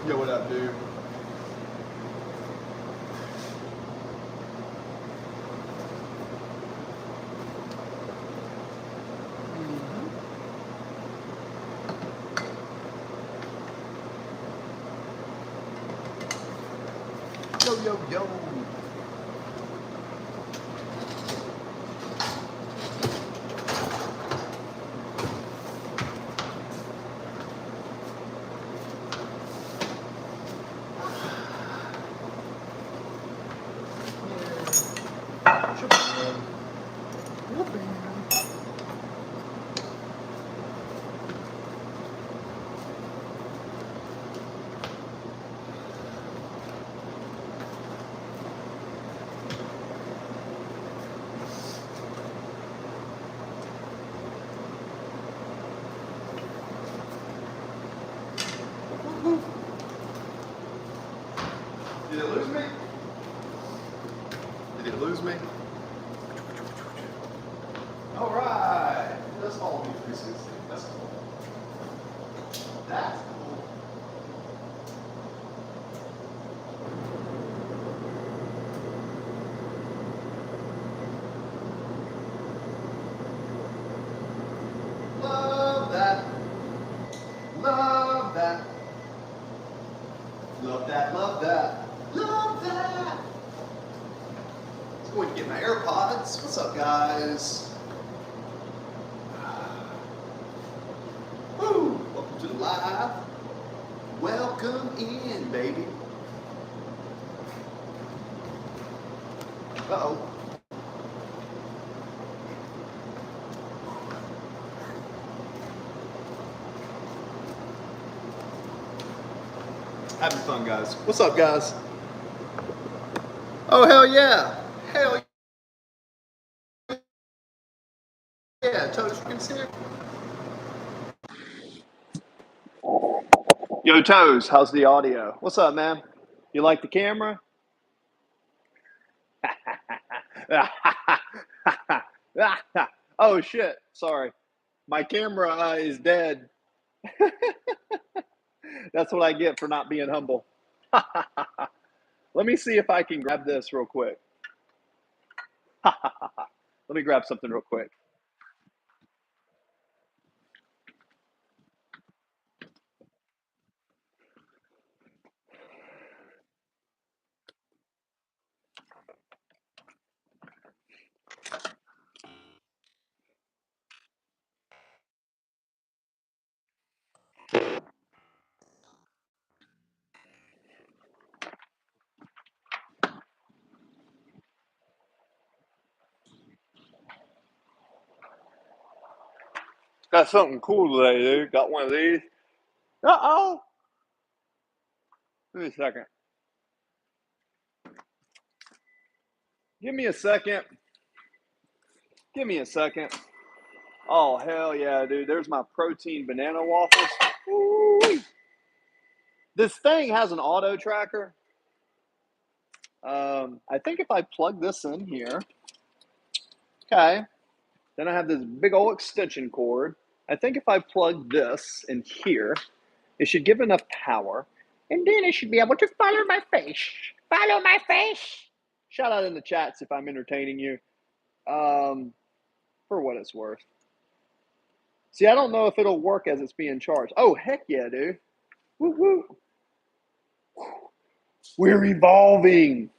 Yo, what up, dude? Yo, yo, yo. Did it lose me? Did it lose me? All right. That's all me 360. That's cool. That's cool. Love that. Love that. Love that, love that. Love that. Let's go and get my AirPods. What's up, guys? Woo! Welcome to the live. Welcome in, baby. Uh-oh. Having fun, guys. What's up, guys? Oh, hell yeah. Hell yeah. Toast, you can see it. Yo, Toes, how's the audio? What's up, man? You like the camera? Oh, shit. Sorry. My camera is dead. That's what I get for not being humble. Let me see if I can grab this real quick. Let me grab something real quick. Got something cool today, dude. Got one of these. Uh-oh. Give me a second. Give me a second. Give me a second. Oh, hell yeah, dude. There's my protein banana waffles. Ooh. This thing has an auto tracker. I think if I plug this in here, okay, then I have this big old extension cord. I think if I plug this in here, it should give enough power, and then it should be able to follow my face. Follow my face. Shout out in the chats if I'm entertaining you, for what it's worth. See, I don't know if it'll work as it's being charged. Oh, heck yeah, dude. Woo woo. We're evolving.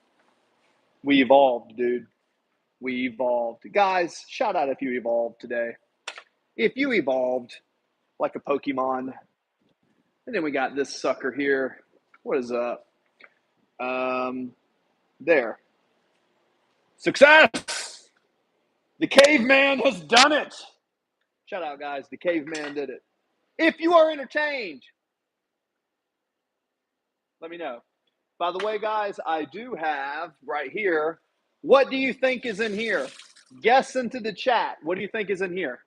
We evolved, dude. We evolved. Guys, shout out if you evolved today. If you evolved like a Pokemon. And then we got this sucker here. What is up? There. Success! The caveman has done it. Shout out, guys. The caveman did it. If you are entertained, let me know. By the way, guys, I do have right here, what do you think is in here? Guess into the chat. What do you think is in here?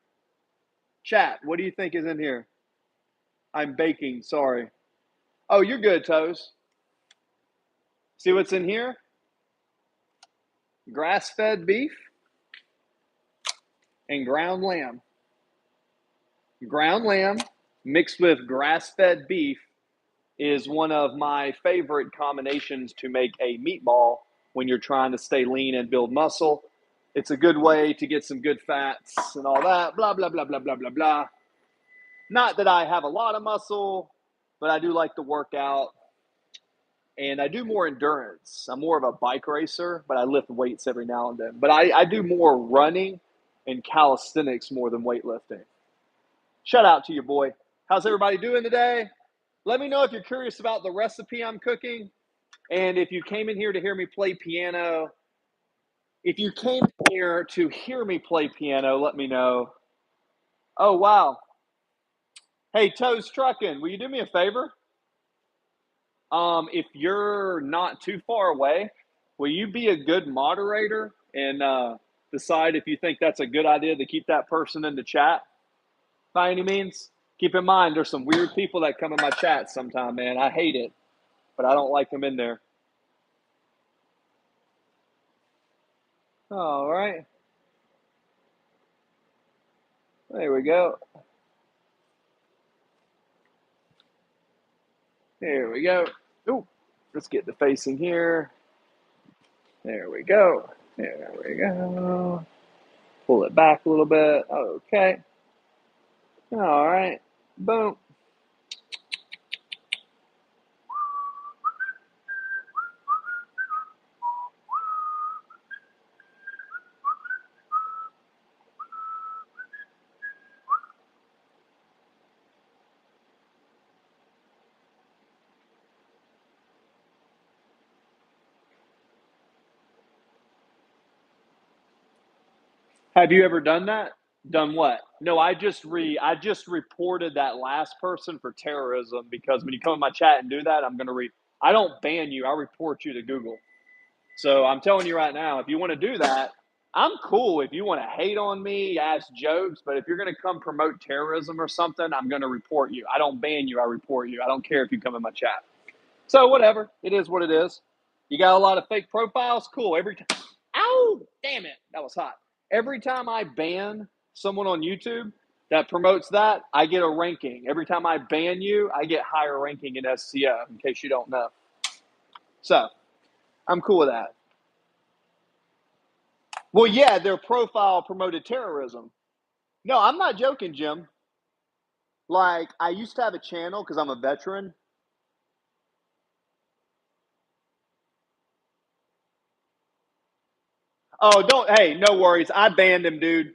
Chat, what do you think is in here? I'm baking, sorry. Oh, you're good, Toes. See what's in here? Grass-fed beef and ground lamb. Ground lamb mixed with grass-fed beef is one of my favorite combinations to make a meatball when you're trying to stay lean and build muscle. It's a good way to get some good fats and all that, blah, blah, blah, blah, blah, blah, blah. Not that I have a lot of muscle, but I do like to work out. And I do more endurance. I'm more of a bike racer, but I lift weights every now and then. But I do more running and calisthenics more than weightlifting. Shout out to your boy. How's everybody doing today? Let me know if you're curious about the recipe I'm cooking. And if you came in here to hear me play piano, if you came here to hear me play piano, let me know. Oh, wow. Hey, Toes Truckin', will you do me a favor? If you're not too far away, will you be a good moderator and decide if you think that's a good idea to keep that person in the chat by any means? Keep in mind, there's some weird people that come in my chat sometime, man. I hate it, but I don't like them in there. All right. There we go. There we go. Ooh, let's get the facing here. There we go. There we go. Pull it back a little bit. Okay. All right. Boom. Have you ever done that? Done what? No, I just reported that last person for terrorism because when you come in my chat and do that, I'm gonna I don't ban you, I report you to Google. So I'm telling you right now, if you want to do that, I'm cool. If you want to hate on me, ask jokes, but if you're gonna come promote terrorism or something, I'm gonna report you. I don't ban you, I report you. I don't care if you come in my chat. So whatever, it is what it is. You got a lot of fake profiles, cool. Every time, ow, damn it, that was hot. Every time I ban someone on YouTube that promotes that, I get a ranking. Every time I ban you, I get higher ranking in SCO. In case you don't know, so I'm cool with that. Well, yeah, their profile promoted terrorism. No, I'm not joking, Jim. Like I used to have a channel because I'm a veteran. Oh, don't. Hey, no worries. I banned him, dude.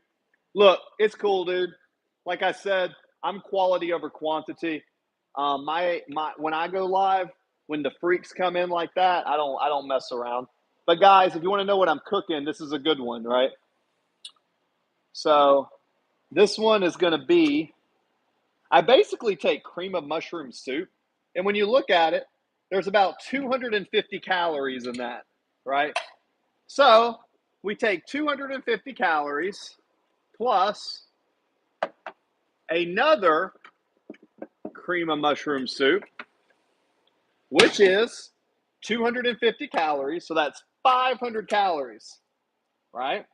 Look, it's cool, dude. Like I said, I'm quality over quantity. My when I go live, when the freaks come in like that, I don't mess around. But guys, if you want to know what I'm cooking, this is a good one, right? So this one is going to be. I basically take cream of mushroom soup, and when you look at it, there's about 250 calories in that, right? So we take 250 calories plus another cream of mushroom soup, which is 250 calories. So that's 500 calories, right?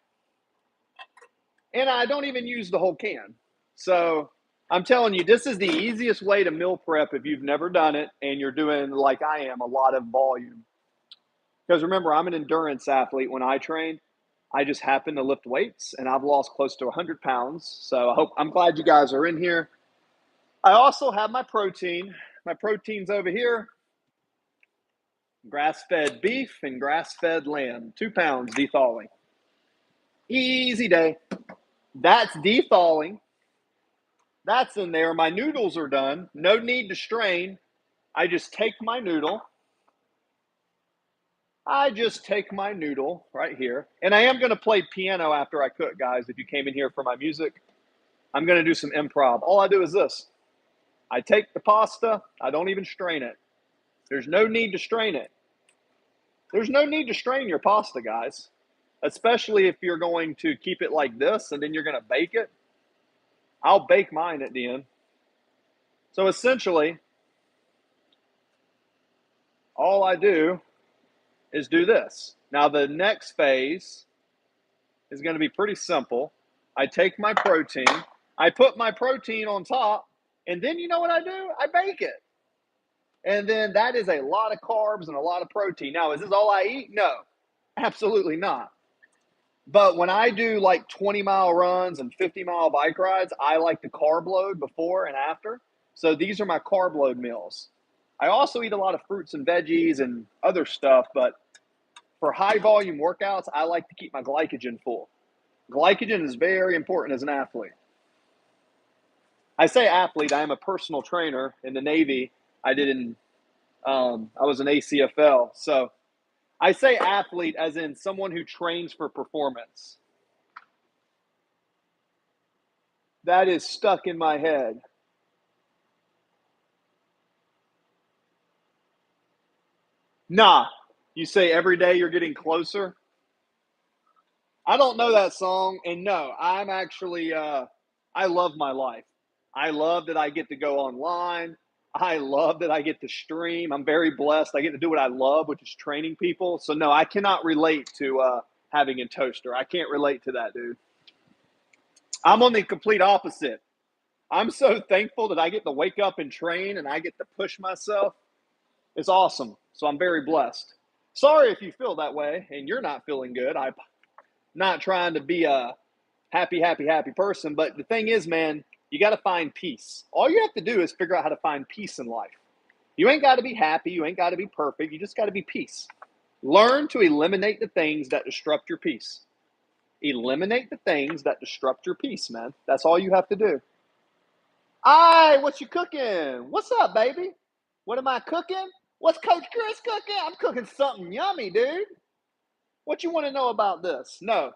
And I don't even use the whole can. So I'm telling you, this is the easiest way to meal prep if you've never done it and you're doing, like I am, a lot of volume. Because remember, I'm an endurance athlete. When I train, I just happen to lift weights, and I've lost close to 100 pounds. So I'm glad you guys are in here. I also have my protein. My protein's over here. Grass-fed beef and grass-fed lamb, 2 pounds dethaling. Easy day. That's dethaling. That's in there. My noodles are done. No need to strain. I just take my noodle. Right here. And I am going to play piano after I cook, guys. If you came in here for my music, I'm going to do some improv. All I do is this. I take the pasta. I don't even strain it. There's no need to strain it. There's no need to strain your pasta, guys, especially if you're going to keep it like this and then you're going to bake it. I'll bake mine at the end. So essentially, all I do is do this. Now, the next phase is going to be pretty simple. I take my protein, I put my protein on top, and then you know what I do? I bake it. And then that is a lot of carbs and a lot of protein. Now, is this all I eat? No, absolutely not. But when I do like 20-mile runs and 50-mile bike rides, I like to carb load before and after. So these are my carb load meals. I also eat a lot of fruits and veggies and other stuff, but for high volume workouts, I like to keep my glycogen full. Glycogen is very important as an athlete. I say athlete, I am a personal trainer in the Navy. I was an ACFL. So I say athlete as in someone who trains for performance. That is stuck in my head. Nah, you say every day you're getting closer. I don't know that song, and no, I'm actually I love my life. I love that I get to go online. I love that I get to stream. I'm very blessed. I get to do what I love, which is training people. So no, I cannot relate to having a toaster. I can't relate to that, dude. I'm on the complete opposite. I'm so thankful that I get to wake up and train and I get to push myself. It's awesome. So I'm very blessed. Sorry if you feel that way and you're not feeling good. I'm not trying to be a happy person. But the thing is, man, you got to find peace. All you have to do is figure out how to find peace in life. You ain't got to be happy. You ain't got to be perfect. You just got to be peace. Learn to eliminate the things that disrupt your peace. Eliminate the things that disrupt your peace, man. That's all you have to do. Aye, what you cooking? What's up, baby? What am I cooking? What's Coach Chris cooking? I'm cooking something yummy, dude. What you want to know about this? No.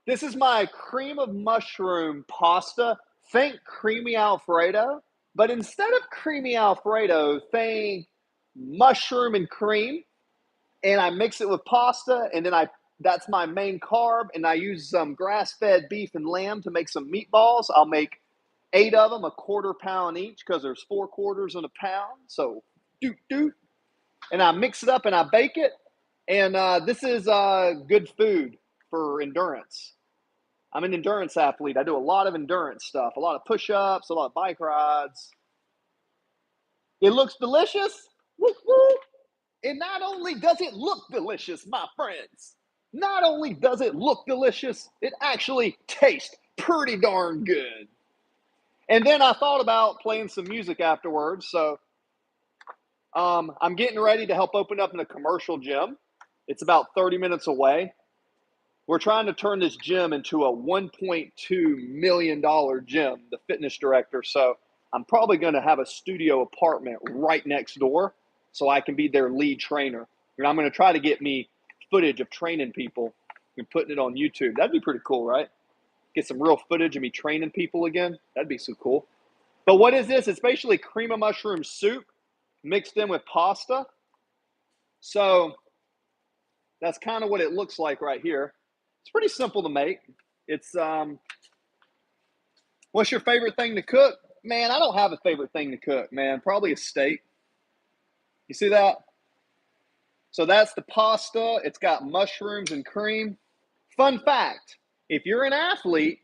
This is my cream of mushroom pasta. Think creamy Alfredo, but instead of creamy Alfredo, think mushroom and cream. And I mix it with pasta, and then that's my main carb. And I use some grass-fed beef and lamb to make some meatballs. I'll make 8 of them, a quarter pound each, because there's 4 quarters in a pound. So, doot. And I mix it up and I bake it. And this is good food for endurance. I'm an endurance athlete. I do a lot of endurance stuff, a lot of push-ups, a lot of bike rides. It looks delicious. Woo, woo. And not only does it look delicious, my friends, not only does it look delicious, it actually tastes pretty darn good. And then I thought about playing some music afterwards. So I'm getting ready to help open up in a commercial gym. It's about 30 minutes away. We're trying to turn this gym into a $1.2 million gym, the fitness director. So I'm probably going to have a studio apartment right next door so I can be their lead trainer. And I'm going to try to get me footage of training people and putting it on YouTube. That'd be pretty cool, right? Get some real footage of me training people again. That'd be so cool. But what is this? It's basically cream of mushroom soup mixed in with pasta. So that's kind of what it looks like right here. It's pretty simple to make. It's what's your favorite thing to cook? Man, I don't have a favorite thing to cook, man. Probably a steak. You see that? So that's the pasta. It's got mushrooms and cream. Fun fact, if you're an athlete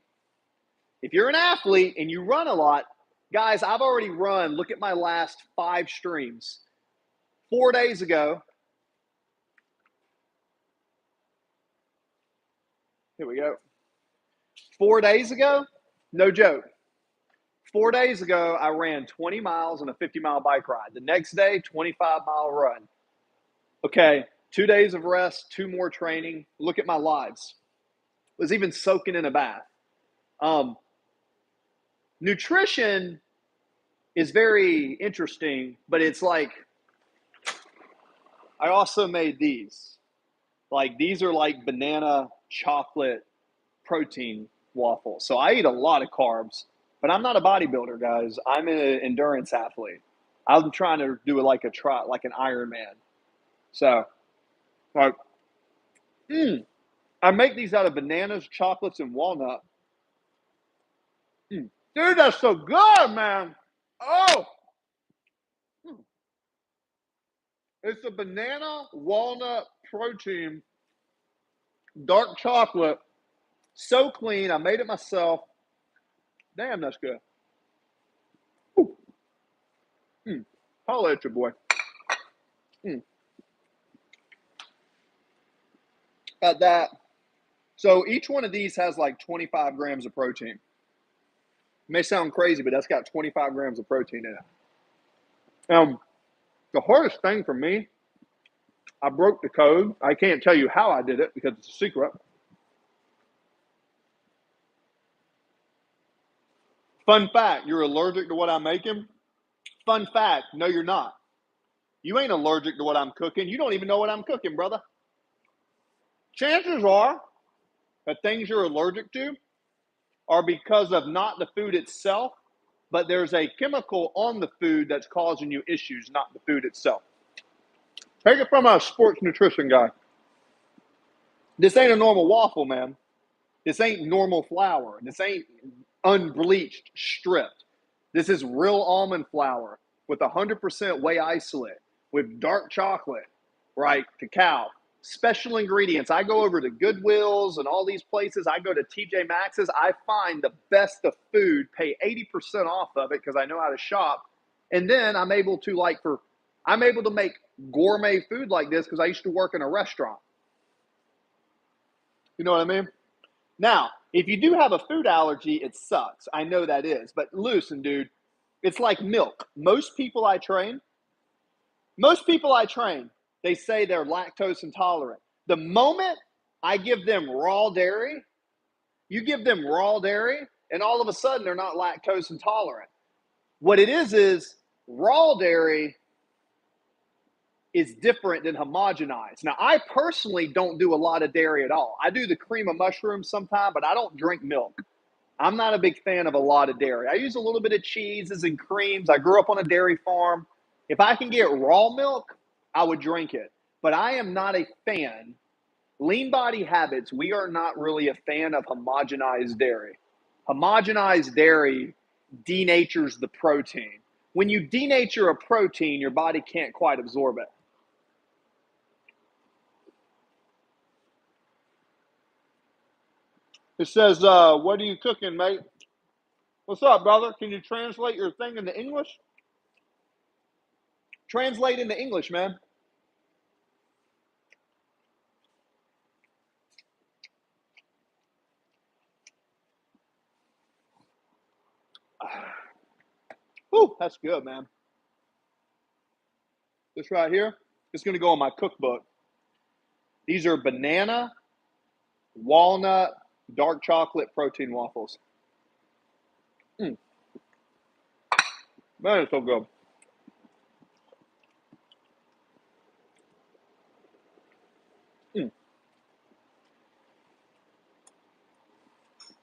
and you run a lot, guys, I've already run, look at my last 5 streams. 4 days ago, here we go. 4 days ago, no joke. 4 days ago, I ran 20 miles on a 50-mile bike ride. The next day, 25-mile run. Okay, 2 days of rest, 2 more training. Look at my lives. Was even soaking in a bath. Nutrition is very interesting, but it's like, I also made these. Like, these are like banana chocolate protein waffles. So I eat a lot of carbs, but I'm not a bodybuilder, guys. I'm an endurance athlete. I'm trying to do like an Ironman. So, like, I make these out of bananas, chocolates, and walnut. Dude, that's so good, man. Oh, it's a banana, walnut, protein, dark chocolate. So clean. I made it myself. Damn, that's good. Holla at your boy. At that. So each one of these has like 25 grams of protein. It may sound crazy, but that's got 25 grams of protein in it. The hardest thing for me, I broke the code. I can't tell you how I did it because it's a secret. Fun fact, you're allergic to what I'm making? Fun fact, no, you're not. You ain't allergic to what I'm cooking. You don't even know what I'm cooking, brother. Chances are that things you're allergic to are because of not the food itself, but there's a chemical on the food that's causing you issues, not the food itself. Take it from a sports nutrition guy. This ain't a normal waffle, man. This ain't normal flour. This ain't unbleached, stripped. This is real almond flour with 100% whey isolate, with dark chocolate, right? Cacao, special ingredients. I go over to Goodwill's and all these places. I go to TJ Maxx's. I find the best of food, pay 80% off of it because I know how to shop. And then I'm able to make gourmet food like this because I used to work in a restaurant. You know what I mean? Now, if you do have a food allergy, it sucks. I know that is. But listen, dude, it's like milk. Most people I train, they say they're lactose intolerant. The moment I give them raw dairy, you give them raw dairy, and all of a sudden they're not lactose intolerant. What it is raw dairy is different than homogenized. Now, I personally don't do a lot of dairy at all. I do the cream of mushrooms sometimes, but I don't drink milk. I'm not a big fan of a lot of dairy. I use a little bit of cheeses and creams. I grew up on a dairy farm. If I can get raw milk, I would drink it. But I am not a fan. Lean body habits, we are not really a fan of homogenized dairy. Homogenized dairy denatures the protein. When you denature a protein, your body can't quite absorb it. It says, what are you cooking, mate? What's up, brother? Can you translate your thing into English? Translate into English, man. Ooh, that's good, man. This right here, it's going to go in my cookbook. These are banana, walnut, dark chocolate protein waffles. Man, it's so good.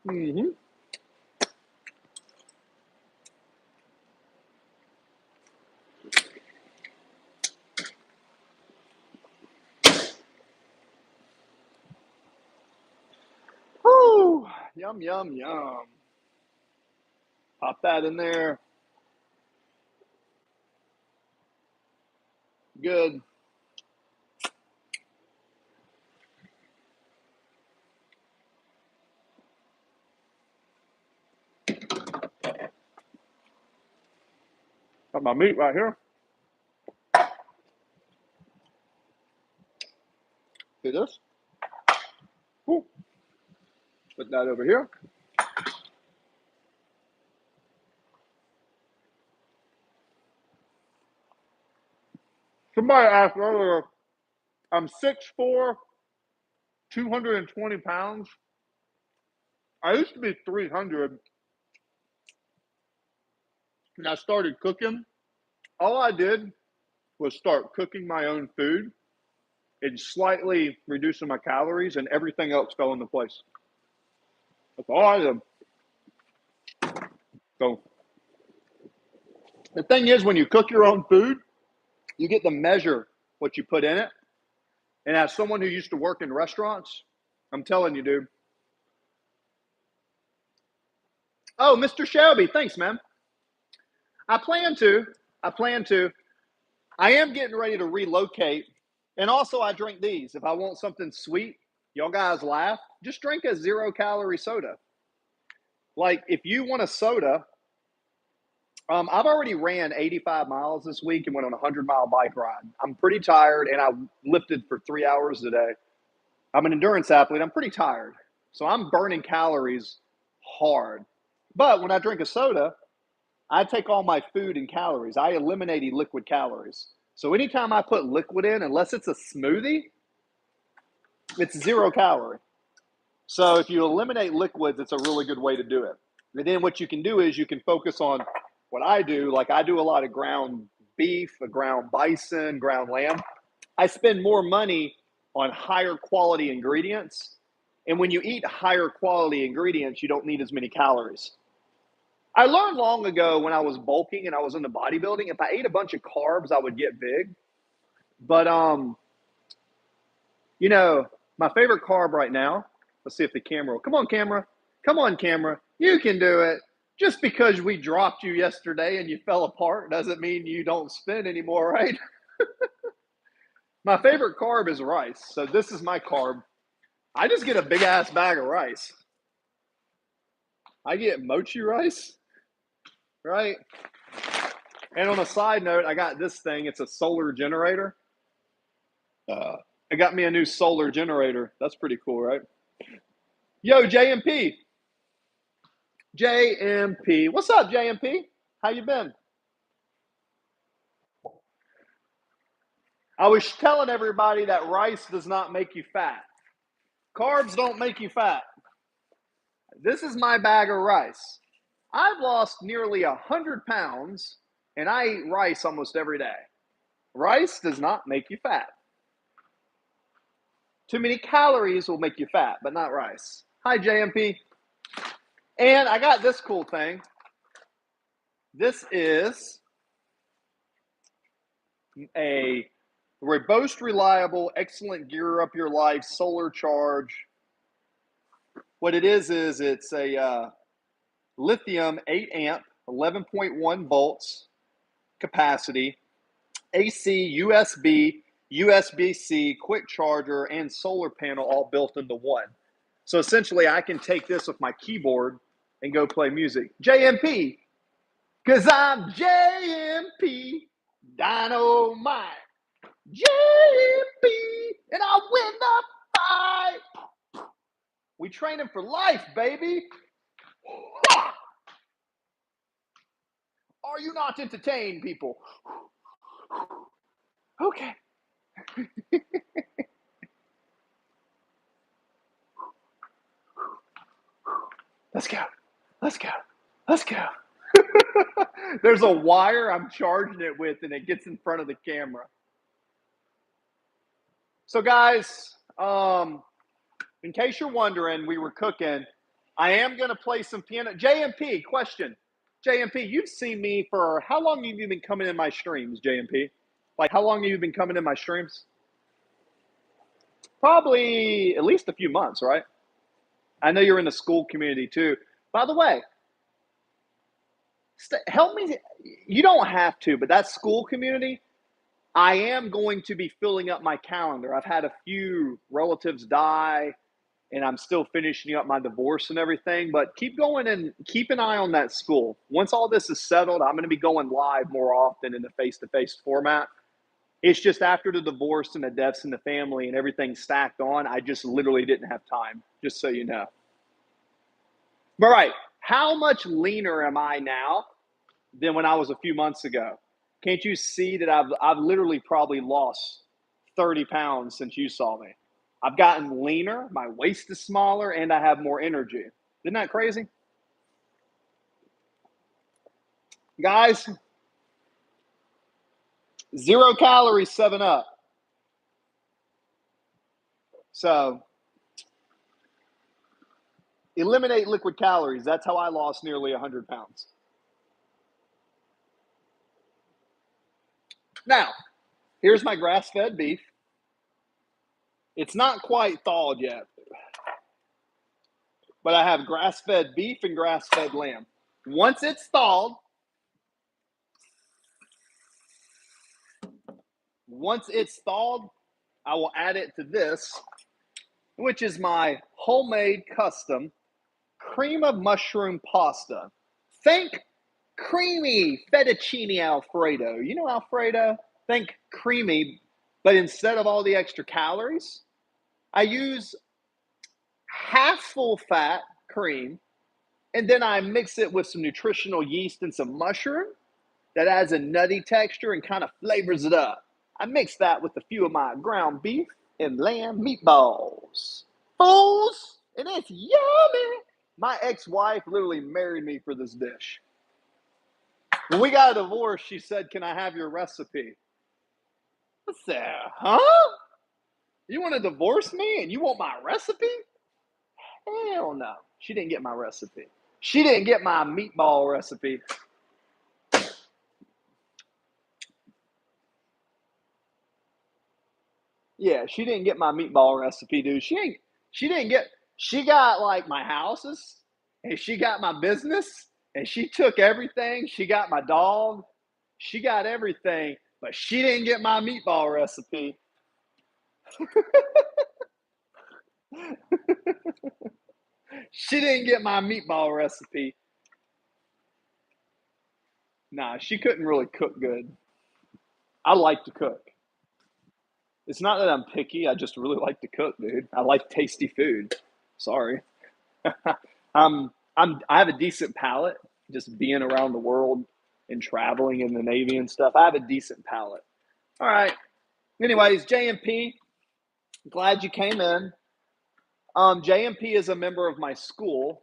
Mm-hmm. Woo! Yum, yum, yum. Pop that in there. Good. Got my meat right here. See this? Ooh. Put that over here. Somebody asked earlier, I'm 6'4", 220 pounds. I used to be 300, and I started cooking. All I did was start cooking my own food and slightly reducing my calories, and everything else fell into place. That's all I did. So the thing is, when you cook your own food, you get to measure what you put in it. And as someone who used to work in restaurants, I'm telling you, dude. Oh, Mr. Shelby, thanks, man. I plan to. I plan to. I am getting ready to relocate. And also, I drink these. If I want something sweet, y'all guys laugh, just drink a 0-calorie soda. Like, if you want a soda, I've already ran 85 miles this week and went on a 100-mile bike ride. I'm pretty tired, and I lifted for 3 hours today. I'm an endurance athlete. I'm pretty tired. So I'm burning calories hard. But when I drink a soda, I take all my food and calories. I eliminate liquid calories. So anytime I put liquid in, unless it's a smoothie, it's 0 calorie. So if you eliminate liquids, it's a really good way to do it. And then what you can do is you can focus on what I do. Like I do a lot of ground beef, ground bison, ground lamb. I spend more money on higher quality ingredients. And when you eat higher quality ingredients, you don't need as many calories. I learned long ago when I was bulking and I was into bodybuilding, if I ate a bunch of carbs, I would get big. But you know, my favorite carb right now, let's see if the camera will, come on, camera. Come on, camera. You can do it. Just because we dropped you yesterday and you fell apart doesn't mean you don't spin anymore, right? My favorite carb is rice. So this is my carb. I just get a big ass bag of rice. I get mochi rice, right? And on a side note, I got this thing. It's a solar generator. I got me a new solar generator. That's pretty cool, right? Yo, JMP. JMP. What's up, JMP? How you been? I was telling everybody that rice does not make you fat. Carbs don't make you fat. This is my bag of rice. I've lost nearly 100 pounds and I eat rice almost every day. Rice does not make you fat. Too many calories will make you fat, but not rice. Hi, JMP. And I got this cool thing. This is a robust, reliable, excellent gear up your life solar charge. What it is it's a lithium 8 amp, 11.1 volts capacity, AC, USB, USB-C, quick charger, and solar panel all built into one. So essentially, I can take this with my keyboard and go play music. JMP, because I'm JMP, Dynamite. JMP, and I win the fight. We training for life, baby. Are you not entertained, people? Okay. Let's go. Let's go. Let's go. There's a wire I'm charging it with, and it gets in front of the camera. So, guys, in case you're wondering, we were cooking. I am going to play some piano. JMP, question. JMP, you've seen me for how long have you been coming in my streams, JMP? Like, how long have you been coming in my streams? Probably at least a few months, right? I know you're in the school community too. By the way, help me. You don't have to, but that school community, I am going to be filling up my calendar. I've had a few relatives die, and I'm still finishing up my divorce and everything, but keep going and keep an eye on that school. Once all this is settled, I'm going to be going live more often in the face-to-face format. It's just after the divorce and the deaths in the family and everything stacked on, I just literally didn't have time, just so you know. All right, how much leaner am I now than when I was a few months ago? Can't you see that I've literally probably lost 30 pounds since you saw me? I've gotten leaner, my waist is smaller, and I have more energy. Isn't that crazy? Guys, 0 calories, 7 Up. So eliminate liquid calories. That's how I lost nearly 100 pounds. Now, here's my grass-fed beef. It's not quite thawed yet, but I have grass-fed beef and grass-fed lamb. Once it's thawed, I will add it to this, which is my homemade custom cream of mushroom pasta. Think creamy fettuccine Alfredo. You know Alfredo? Think creamy, but instead of all the extra calories, I use half full fat cream, and then I mix it with some nutritional yeast and some mushroom that adds a nutty texture and kind of flavors it up. I mix that with a few of my ground beef and lamb meatballs. Fools! And it's yummy! My ex-wife literally married me for this dish. When we got a divorce, she said, "Can I have your recipe?" I said, "Huh? You want to divorce me and you want my recipe?" Hell no. She didn't get my recipe. She didn't get my meatball recipe. Yeah, she didn't get my meatball recipe, dude. She got like my houses and she got my business and she took everything. She got my dog. She got everything, but she didn't get my meatball recipe. She didn't get my meatball recipe. Nah, she couldn't really cook good. I like to cook. It's not that I'm picky. I just really like to cook, dude. I like tasty food. Sorry. I have a decent palate. Just being around the world and traveling in the Navy and stuff. I have a decent palate. All right. Anyways, JMP, glad you came in. JMP is a member of my school.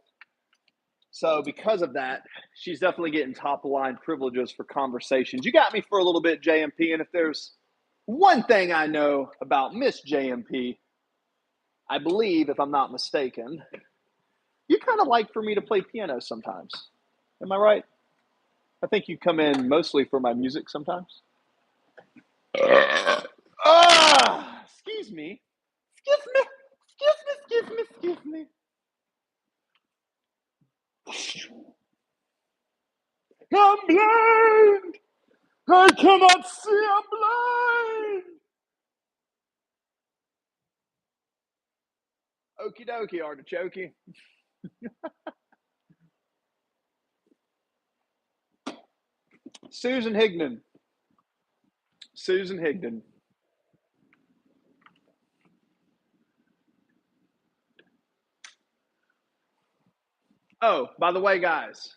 So because of that, she's definitely getting top of the line privileges for conversations. You got me for a little bit, JMP. And if there's one thing I know about Miss JMP, I believe, if I'm not mistaken, you kind of like for me to play piano sometimes. Am I right? I think you come in mostly for my music sometimes. Excuse me. Excuse me. Excuse me. I'm blind. I cannot see. I'm blind. Okie dokie, artichoke. Susan Higdon. Susan Higdon. Oh, by the way, guys,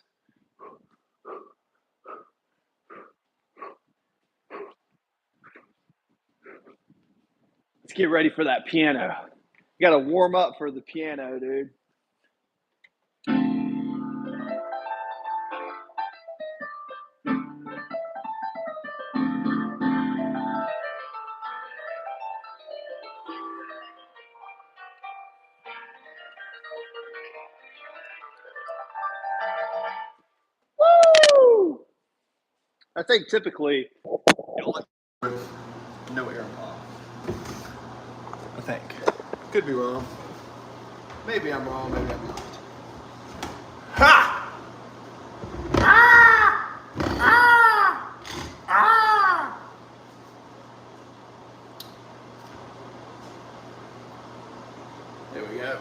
let's get ready for that piano. You got to warm up for the piano, dude. Woo! I think typically with no AirPod. I think. Could be wrong. Maybe I'm wrong, maybe I'm not. Ha! Ah! Ah! Ah! There we go.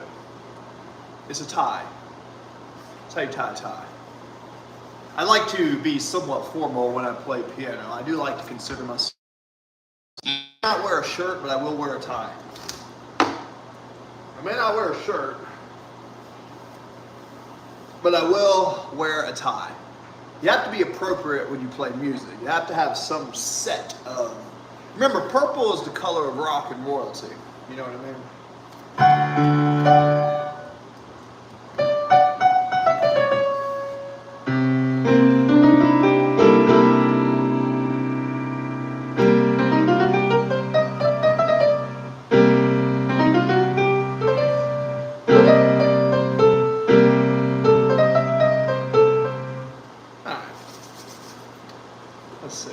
It's a tie. Say tie tie. I like to be somewhat formal when I play piano. I do like to consider myself. I may not wear a shirt, but I will wear a tie. I may not wear a shirt, but I will wear a tie. You have to be appropriate when you play music. You have to have some set of. Remember, purple is the color of rock and royalty. You know what I mean? All right. Let's see.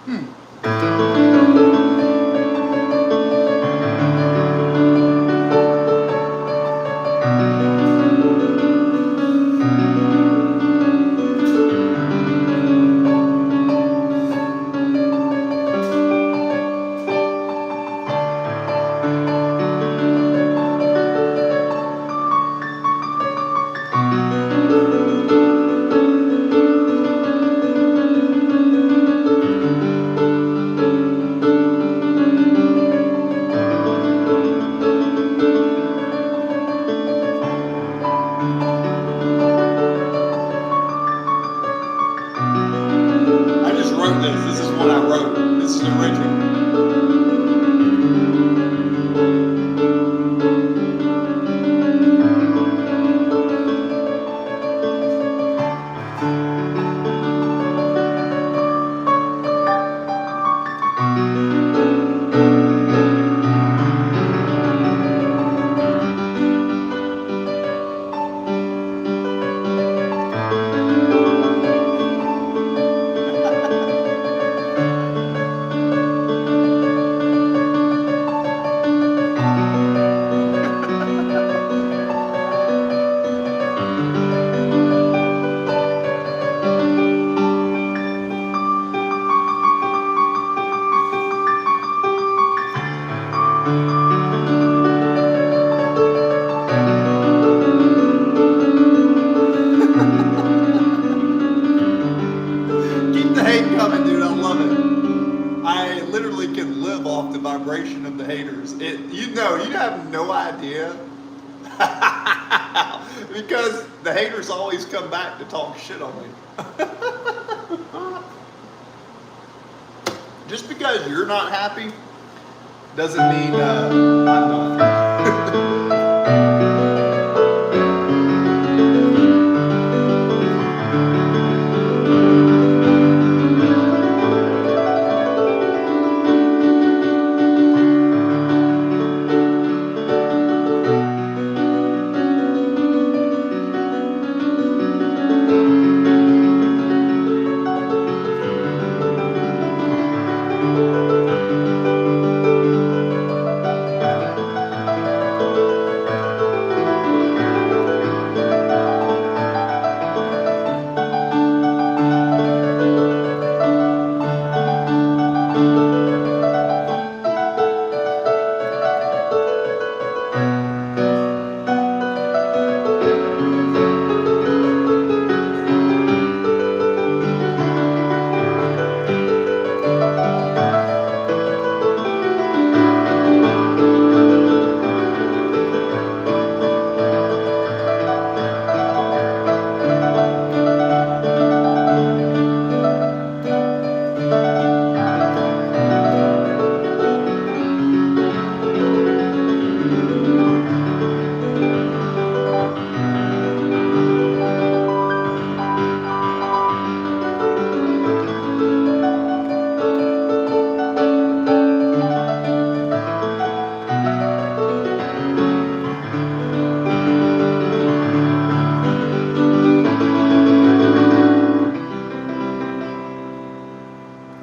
I just wrote this. This is what I wrote. This is original. Keep the hate coming, dude. I love it. I literally can live off the vibration of the haters. You have no idea. Because the haters always come back to talk shit on me. Just because you're not happy doesn't mean I'm not.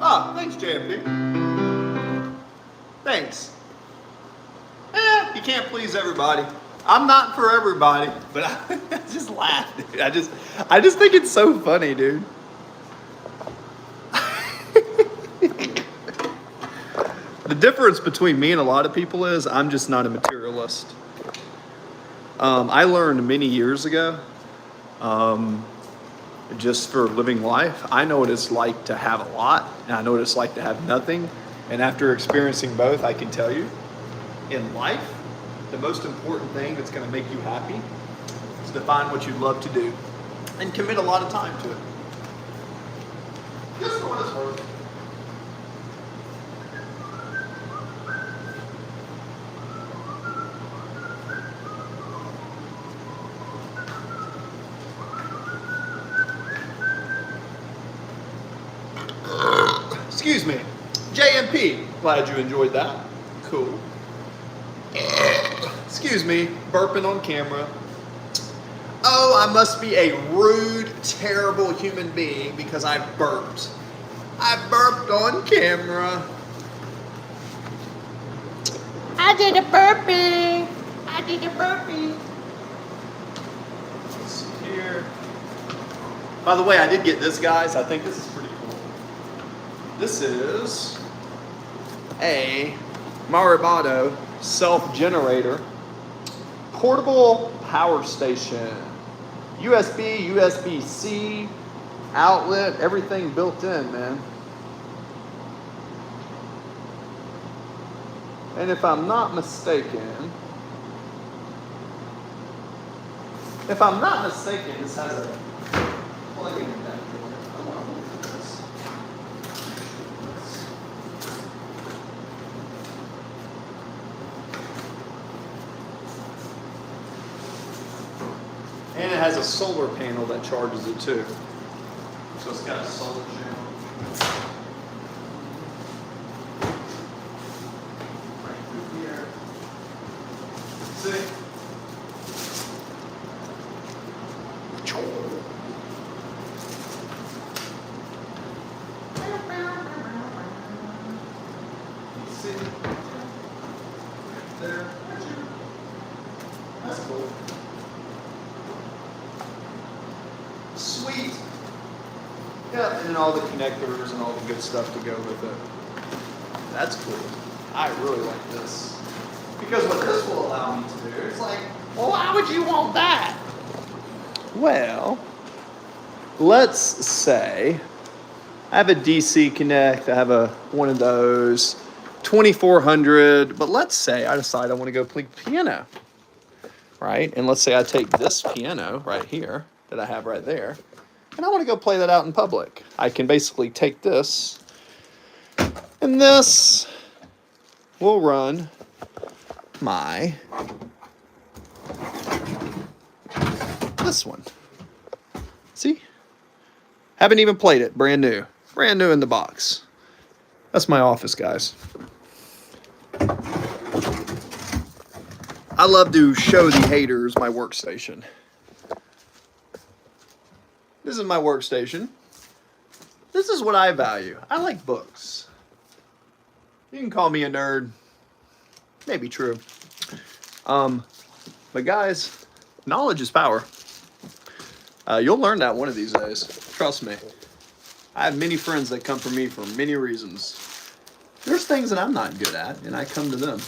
Ah, thanks, JMP. Thanks. You can't please everybody. I'm not for everybody, but I just laugh, dude. I just think it's so funny, dude. The difference between me and a lot of people is I'm just not a materialist. I learned many years ago, just for living life, I know what it's like to have a lot, and I know what it's like to have nothing. And after experiencing both, I can tell you, in life, the most important thing that's going to make you happy is to find what you love to do and commit a lot of time to it. Just for what it's worth. Excuse me. JMP. Glad you enjoyed that. Cool. Excuse me. Burping on camera. Oh, I must be a rude, terrible human being because I burped. I burped burped on camera. I did a burpee. I did a burpee. Let's see here. By the way, I did get this, guys. I think this is pretty cool. This is a Maribado self-generator portable power station. USB, USB-C, outlet, everything built in, man. And if I'm not mistaken, this has a plug-in adapter. I want to look at this. And it has a solar panel that charges it too. So it's got a solar panel. Right through here. See? See? Right there. That's cool. Sweet. Yeah, and then all the connectors and all the good stuff to go with it. That's cool. I really like this. Because what this will allow me to do, it's like, well, why would you want that? Well, let's say I have a DC Connect, I have one of those, 2400, but let's say I decide I want to go play piano, right? And let's say I take this piano right here that I have right there, and I want to go play that out in public. I can basically take this, and this will run this one. See? Haven't even played it. Brand new. Brand new in the box. That's my office, guys. I love to show the haters my workstation. This is my workstation. This is what I value. I like books. You can call me a nerd. Maybe true. But guys, knowledge is power. You'll learn that one of these days. Trust me. I have many friends that come for me for many reasons. There's things that I'm not good at, and I come to them.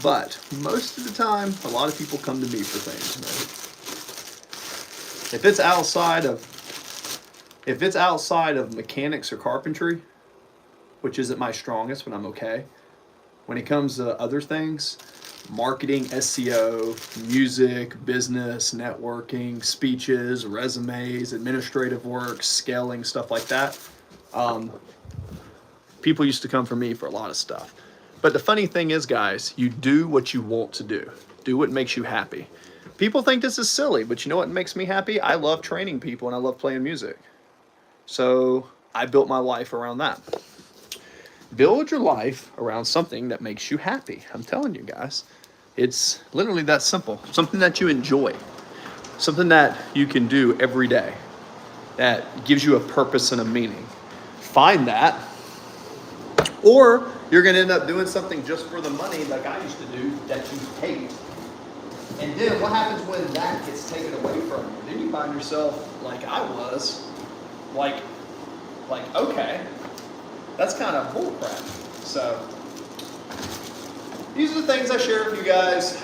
But most of the time, a lot of people come to me for things, man. If it's outside of mechanics or carpentry, which isn't my strongest, but I'm okay. When it comes to other things, marketing, SEO, music, business, networking, speeches, resumes, administrative work, scaling, stuff like that, people used to come for me for a lot of stuff. But the funny thing is, guys, you do what you want to do. Do what makes you happy. People think this is silly, but you know what makes me happy? I love training people and I love playing music. So I built my life around that. Build your life around something that makes you happy. I'm telling you guys, it's literally that simple. Something that you enjoy. Something that you can do every day that gives you a purpose and a meaning. Find that. Or you're going to end up doing something just for the money like I used to do that you hate. And then what happens when that gets taken away from you? Then you find yourself like I was, like okay, that's kind of bullcrap. So these are the things I share with you guys.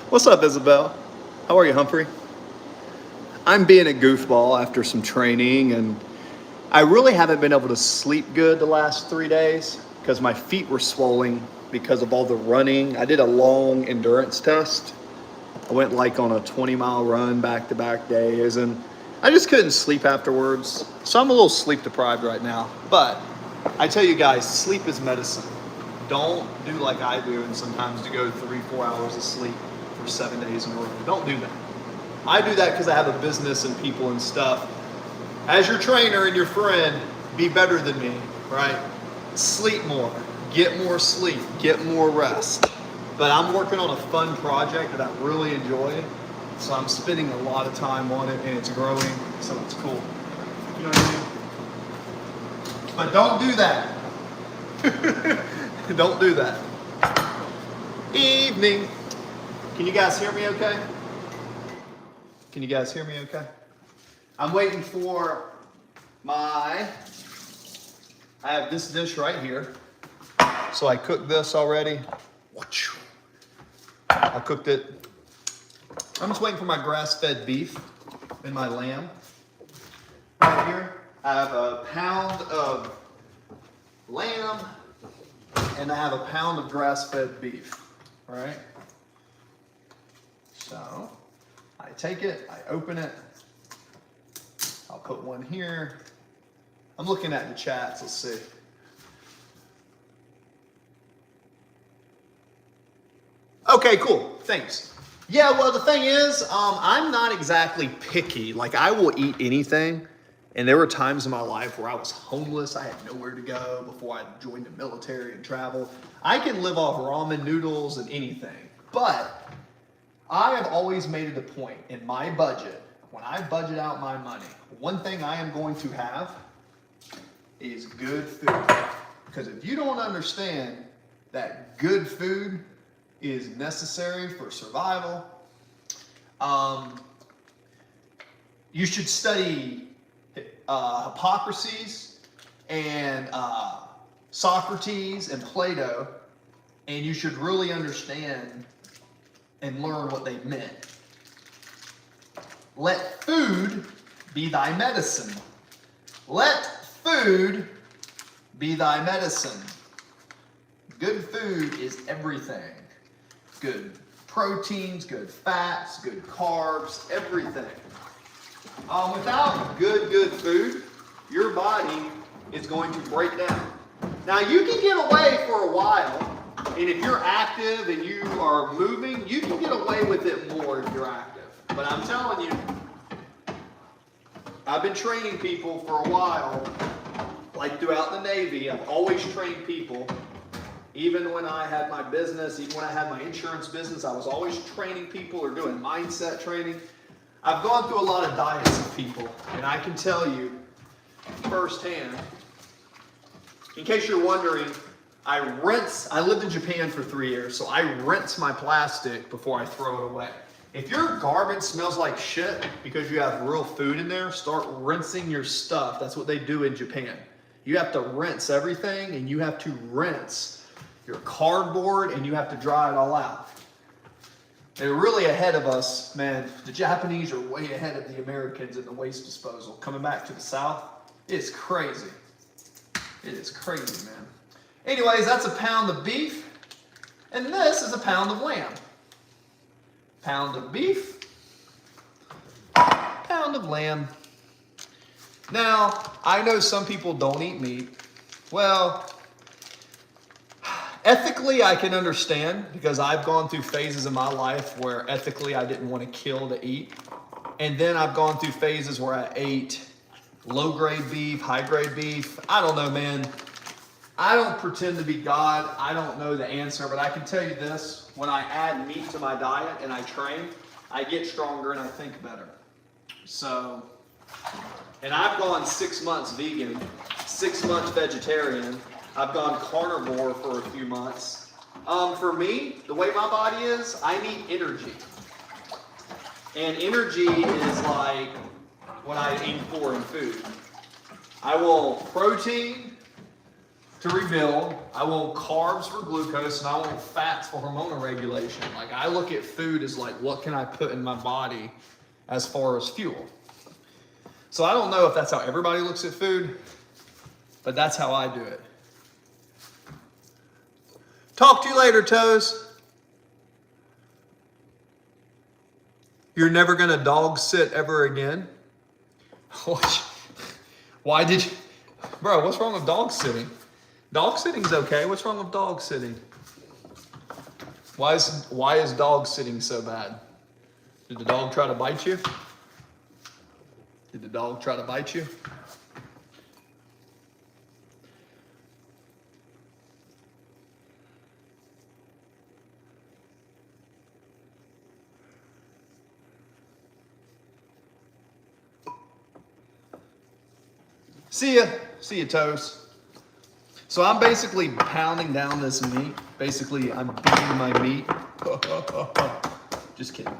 What's up, Isabel? How are you, Humphrey? I'm being a goofball after some training, and I really haven't been able to sleep good the last 3 days because my feet were swollen because of all the running. I did a long endurance test. I went like on a 20-mile run back-to-back days, and I just couldn't sleep afterwards. So I'm a little sleep deprived right now. But I tell you guys, sleep is medicine. Don't do like I do and sometimes to go 3-4 hours of sleep for 7 days in a row. Don't do that. I do that because I have a business and people and stuff. As your trainer and your friend, be better than me, right? Sleep more, get more sleep, get more rest. But I'm working on a fun project that I really enjoy. So I'm spending a lot of time on it and it's growing, so it's cool. You know what I mean? But don't do that. Don't do that. Evening. Can you guys hear me okay? Can you guys hear me okay? I'm waiting for I have this dish right here. So I cooked this already. I cooked it. I'm just waiting for my grass-fed beef and my lamb. Right here, I have a pound of lamb and I have a pound of grass-fed beef, all right? So I take it, I open it. I'll put one here. I'm looking at the chats, let's see. Okay, cool, thanks. Yeah, well, the thing is, I'm not exactly picky. Like, I will eat anything. And there were times in my life where I was homeless. I had nowhere to go before I joined the military and traveled. I can live off ramen noodles and anything. But I have always made it a point in my budget, when I budget out my money, one thing I am going to have is good food. Because if you don't understand that good food is necessary for survival, you should study Hippocrates and Socrates and Plato, and you should really understand and learn what they meant. Let food be thy medicine. Let food be thy medicine. Good food is everything. Good proteins, good fats, good carbs, everything. Without good food, your body is going to break down. Now you can get away for a while, and if you're active and you are moving, you can get away with it more if you're active. But I'm telling you, I've been training people for a while, like throughout the Navy. I've always trained people. Even when I had my business, even when I had my insurance business, I was always training people or doing mindset training. I've gone through a lot of diets of people, and I can tell you firsthand, in case you're wondering, I lived in Japan for 3 years, so I rinse my plastic before I throw it away. If your garbage smells like shit because you have real food in there, start rinsing your stuff. That's what they do in Japan. You have to rinse everything, and you have to rinse your cardboard, and you have to dry it all out. They're really ahead of us, man. The Japanese are way ahead of the Americans in the waste disposal. Coming back to the South, it's crazy. It is crazy, man. Anyways, that's a pound of beef, and this is a pound of lamb. Pound of beef, pound of lamb. Now, I know some people don't eat meat. Well, ethically, I can understand because I've gone through phases in my life where ethically I didn't want to kill to eat. And then I've gone through phases where I ate low-grade beef, high-grade beef. I don't know, man. I don't pretend to be God. I don't know the answer, but I can tell you this. When I add meat to my diet and I train, I get stronger and I think better. So, and I've gone 6 months vegan, 6 months vegetarian. I've gone carnivore for a few months. For me, the way my body is, I need energy. And energy is like what I aim for in food. I want protein to rebuild. I want carbs for glucose, and I want fats for hormonal regulation. Like, I look at food as like, what can I put in my body as far as fuel. So I don't know if that's how everybody looks at food, but that's how I do it. Talk to you later, Toes. You're never gonna dog sit ever again? Why did you? Bro, what's wrong with dog sitting? Dog sitting's okay. What's wrong with dog sitting? Why is dog sitting so bad? Did the dog try to bite you? Did the dog try to bite you? See ya, Toast. So I'm basically pounding down this meat. Basically, I'm beating my meat. Just kidding.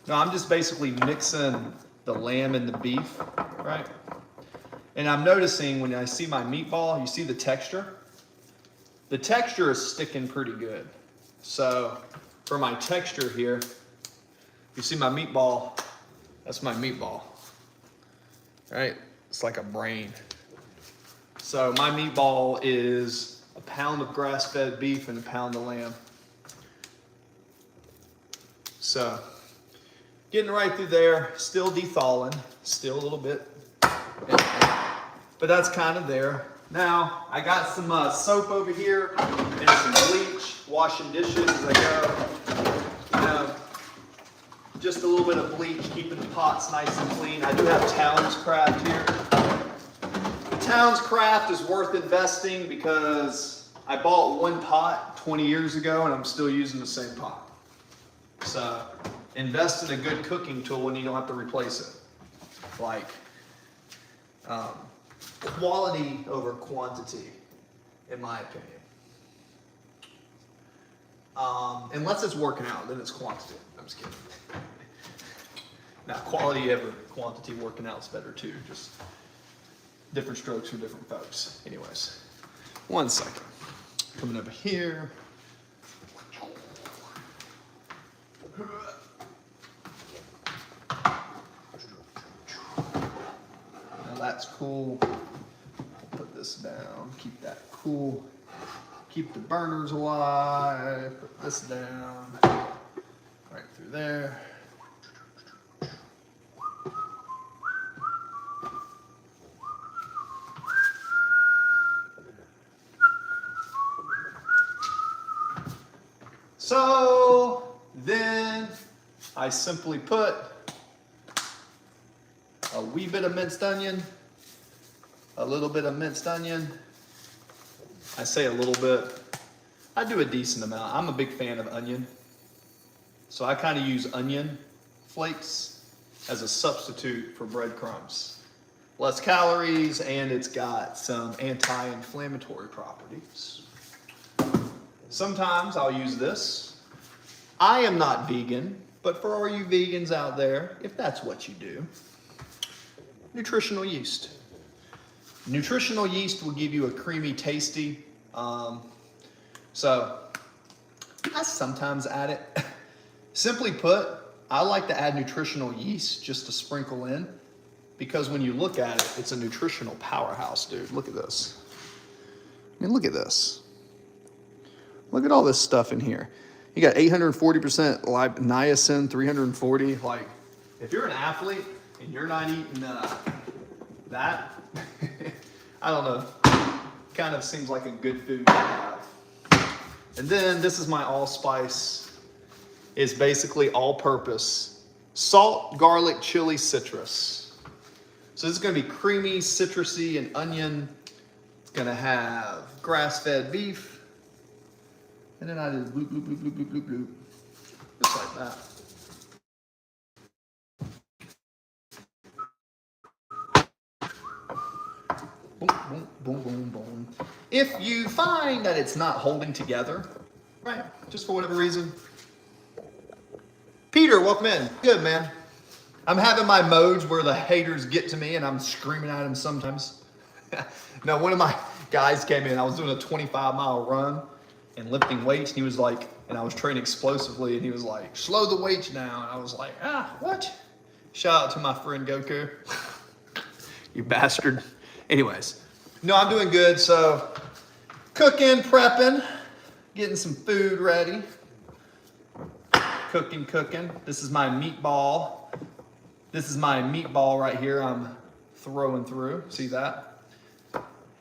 No, I'm just basically mixing the lamb and the beef, right? And I'm noticing when I see my meatball, you see the texture? The texture is sticking pretty good. So for my texture here, you see my meatball, that's my meatball, right? It's like a brain. So my meatball is a pound of grass-fed beef and a pound of lamb. So getting right through there, still de-thawing, still a little bit, but that's kind of there. Now I got some soap over here and some bleach, washing dishes as I go. You know, just a little bit of bleach, keeping the pots nice and clean. I do have Towns Craft here. Towns Craft is worth investing because I bought one pot 20 years ago and I'm still using the same pot. So invest in a good cooking tool when you don't have to replace it. Like quality over quantity, in my opinion. Unless it's working out, then it's quantity. I'm just kidding. Now, quality over quantity working out is better too. Just different strokes for different folks. Anyways, 1 second. Coming over here. Now that's cool. Put this down. Keep that cool. Keep the burners alive. Put this down. Right through there. So then I simply put a wee bit of minced onion, a little bit of minced onion. I say a little bit. I do a decent amount. I'm a big fan of onion. So I kind of use onion flakes as a substitute for breadcrumbs. Less calories, and it's got some anti-inflammatory properties. Sometimes I'll use this. I am not vegan, but for all you vegans out there, if that's what you do, nutritional yeast. Nutritional yeast will give you a creamy, tasty. So I sometimes add it. Simply put, I like to add nutritional yeast just to sprinkle in, because when you look at it, it's a nutritional powerhouse, dude. Look at this. I mean, look at this. Look at all this stuff in here. You got 840% niacin, 340. Like, if you're an athlete and you're not eating that, I don't know. Kind of seems like a good food to have. And then this is my allspice. It's basically all-purpose salt, garlic, chili, citrus. So this is going to be creamy, citrusy, and onion. It's going to have grass-fed beef. And then I just bloop, bloop, bloop, bloop, bloop, bloop, bloop. Just like that. Boom, boom, boom, boom, boom. If you find that it's not holding together, right, just for whatever reason. Peter, welcome in. Good, man. I'm having my modes where the haters get to me and I'm screaming at them sometimes. No, one of my guys came in. I was doing a 25-mile run and lifting weights, and he was like, and I was training explosively, and he was like, slow the weights down. And I was like, what? Shout out to my friend Goku. You bastard. Anyways, no, I'm doing good. So cooking, prepping, getting some food ready. Cooking. This is my meatball. This is my meatball right here I'm throwing through. See that?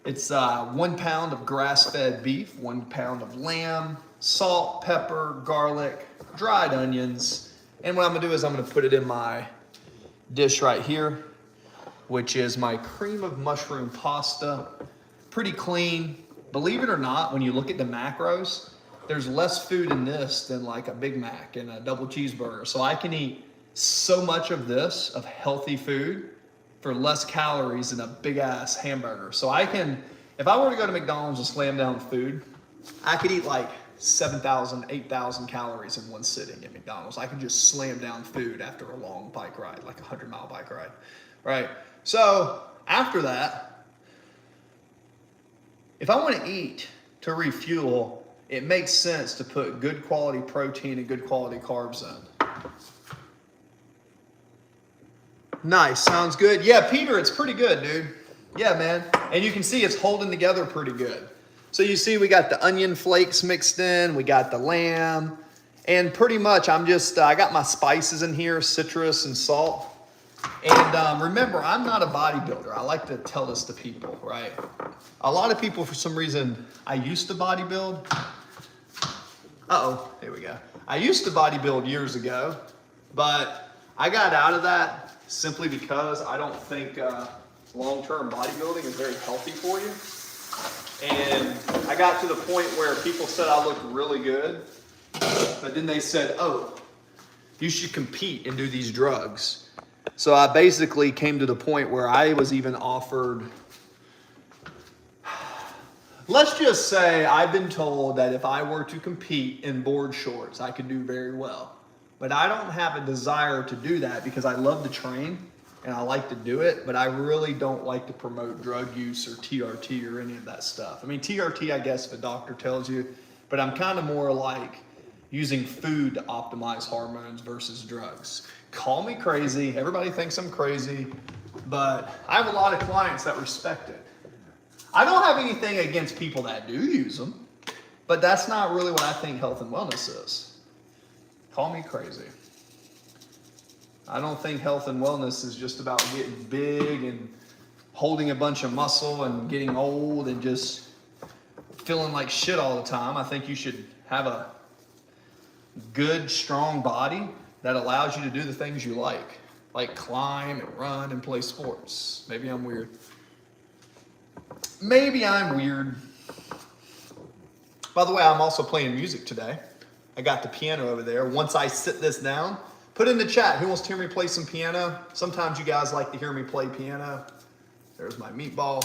It's 1 pound of grass-fed beef, 1 pound of lamb, salt, pepper, garlic, dried onions. And what I'm gonna do is I'm gonna put it in my dish right here, which is my cream of mushroom pasta. Pretty clean. Believe it or not, when you look at the macros, there's less food in this than like a Big Mac and a double cheeseburger. So I can eat so much of this, of healthy food, for less calories than a big ass hamburger. So I can, if I were to go to McDonald's and slam down food, I could eat like 7,000, 8,000 calories in one sitting at McDonald's. I could just slam down food after a long bike ride, like a 100-mile bike ride, right? So after that, if I want to eat to refuel, it makes sense to put good quality protein and good quality carbs in. Nice, sounds good. Yeah, Peter, it's pretty good, dude. Yeah, man. And you can see it's holding together pretty good. So you see we got the onion flakes mixed in, we got the lamb, and pretty much I got my spices in here, citrus and salt. And remember, I'm not a bodybuilder. I like to tell this to people, right? A lot of people, for some reason, I used to bodybuild. Uh-oh, here we go. I used to bodybuild years ago, but I got out of that simply because I don't think long-term bodybuilding is very healthy for you. And I got to the point where people said I looked really good, but then they said, oh, you should compete and do these drugs. So I basically came to the point where I was even offered, let's just say I've been told that if I were to compete in board shorts, I could do very well. But I don't have a desire to do that because I love to train and I like to do it, but I really don't like to promote drug use or TRT or any of that stuff. I mean, TRT, I guess, if a doctor tells you, but I'm kind of more like using food to optimize hormones versus drugs. Call me crazy. Everybody thinks I'm crazy, but I have a lot of clients that respect it. I don't have anything against people that do use them, but that's not really what I think health and wellness is. Call me crazy. I don't think health and wellness is just about getting big and holding a bunch of muscle and getting old and just feeling like shit all the time. I think you should have a good, strong body that allows you to do the things you like climb and run and play sports. Maybe I'm weird. Maybe I'm weird. By the way, I'm also playing music today. I got the piano over there. Once I sit this down, put in the chat, who wants to hear me play some piano? Sometimes you guys like to hear me play piano. There's my meatball.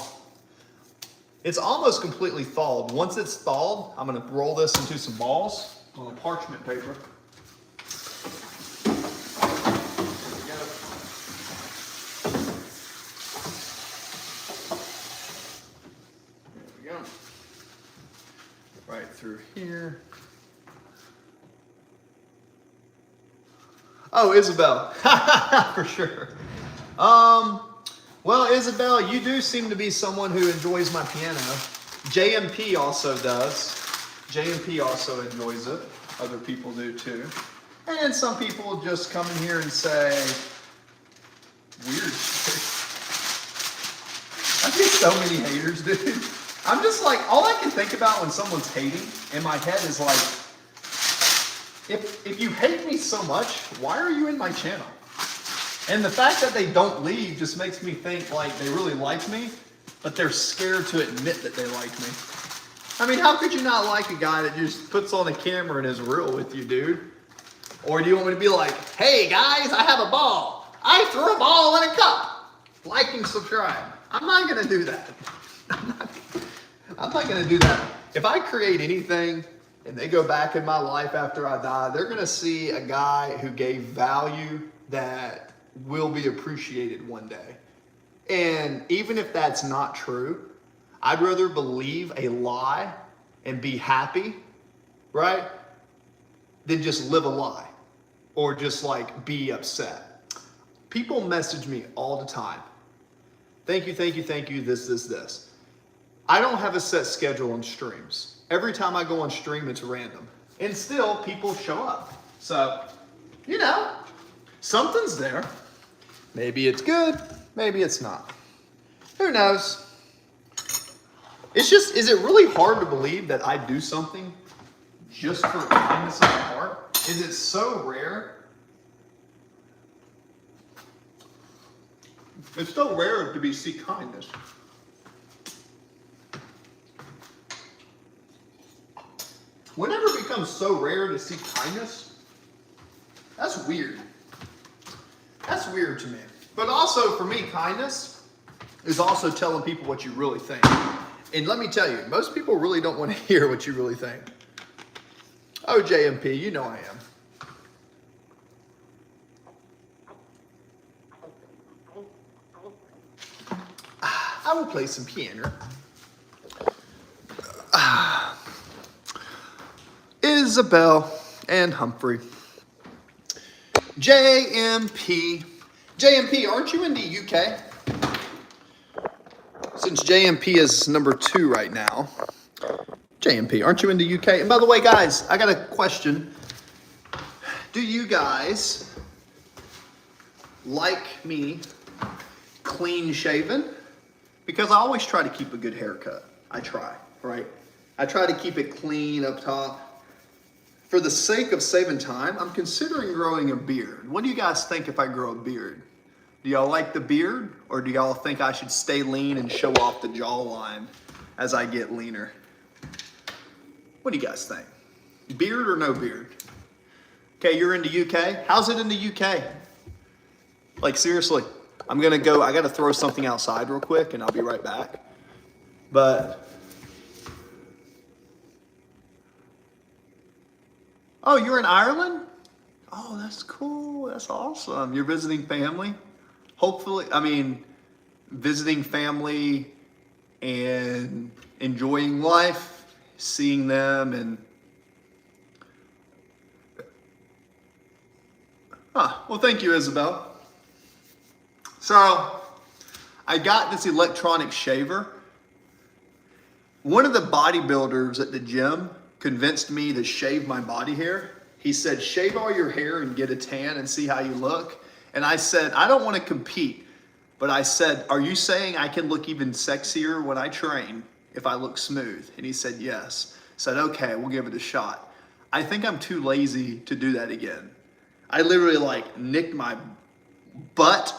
It's almost completely thawed. Once it's thawed, I'm gonna roll this into some balls on a parchment paper. Right through here. Oh, Isabel, for sure. Well, Isabel, you do seem to be someone who enjoys my piano. JMP also does. JMP also enjoys it. Other people do too. And then some people just come in here and say weird shit. I get so many haters, dude. I'm just like, all I can think about when someone's hating in my head is like, if you hate me so much, why are you in my channel? And the fact that they don't leave just makes me think like they really like me, but they're scared to admit that they like me. I mean, how could you not like a guy that just puts on a camera and is real with you, dude? Or do you want me to be like, hey guys, I have a ball. I threw a ball in a cup. Like and subscribe. I'm not gonna do that. I'm not gonna do that. If I create anything and they go back in my life after I die, they're gonna see a guy who gave value that will be appreciated one day. And even if that's not true, I'd rather believe a lie and be happy, right? Than just live a lie or just like be upset. People message me all the time. Thank you, thank you, thank you, this. I don't have a set schedule on streams. Every time I go on stream, it's random. And still, people show up. So, you know, something's there. Maybe it's good, maybe it's not. Who knows? It's just, is it really hard to believe that I do something just for kindness of my heart? Is it so rare? It's so rare to see kindness. Whenever it becomes so rare to see kindness, that's weird. That's weird to me. But also for me, kindness is also telling people what you really think. And let me tell you, most people really don't want to hear what you really think. Oh, JMP, you know I am. I will play some piano. Isabel and Humphrey. JMP. JMP, aren't you in the UK? Since JMP is number 2 right now. JMP, aren't you in the UK? And by the way, guys, I got a question. Do you guys like me clean shaven? Because I always try to keep a good haircut. I try, right? I try to keep it clean up top. For the sake of saving time, I'm considering growing a beard. What do you guys think if I grow a beard? Do y'all like the beard, or do y'all think I should stay lean and show off the jawline as I get leaner? What do you guys think? Beard or no beard? Okay, you're in the UK? How's it in the UK? Like, seriously, I'm gonna go, I gotta throw something outside real quick and I'll be right back. But, oh, you're in Ireland? Oh, that's cool, that's awesome. You're visiting family? Hopefully, I mean, visiting family and enjoying life, seeing them and, well, thank you, Isabel. So, I got this electronic shaver. One of the bodybuilders at the gym convinced me to shave my body hair. He said, shave all your hair and get a tan and see how you look. And I said, I don't want to compete. But I said, are you saying I can look even sexier when I train if I look smooth? And he said, yes. I said, okay, we'll give it a shot. I think I'm too lazy to do that again. I literally like nicked my butt,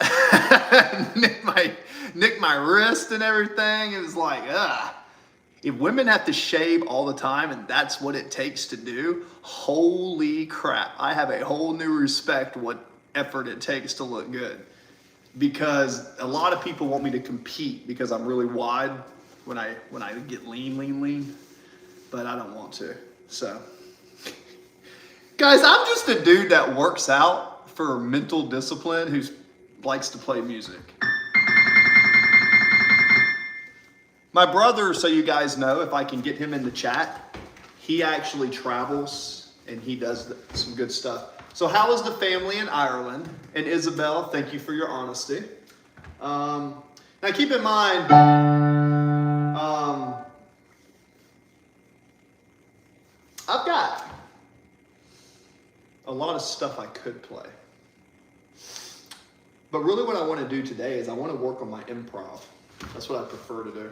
nicked my wrist and everything. It was like, ugh. If women have to shave all the time and that's what it takes to do, holy crap. I have a whole new respect what effort it takes to look good. Because a lot of people want me to compete because I'm really wide when I get lean. But I don't want to. So, guys, I'm just a dude that works out for mental discipline who likes to play music. My brother, so you guys know, if I can get him in the chat, he actually travels and he does some good stuff. So how is the family in Ireland? And Isabel, thank you for your honesty. Now keep in mind, I've got a lot of stuff I could play. But really what I want to do today is I want to work on my improv. That's what I prefer to do.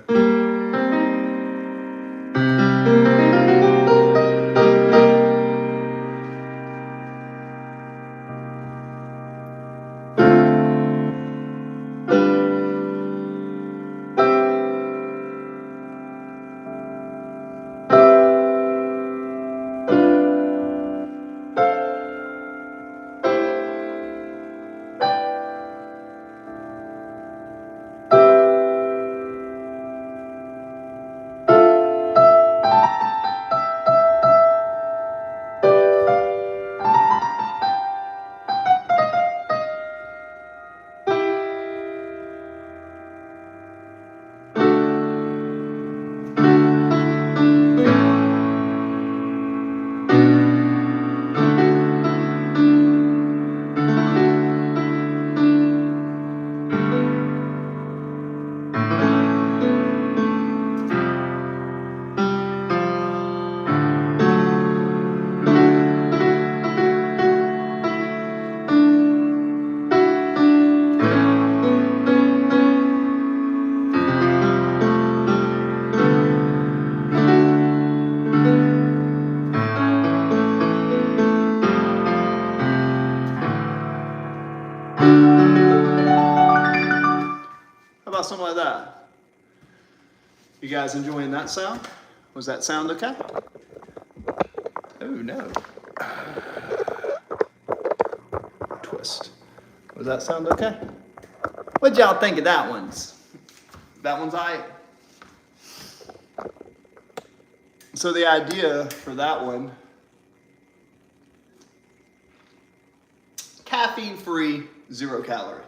about something like that? You guys enjoying that sound? Was that sound okay? Oh no. Twist. Was that sound okay? What'd y'all think of that one's? That one's alright. So the idea for that one, caffeine free, 0 calorie.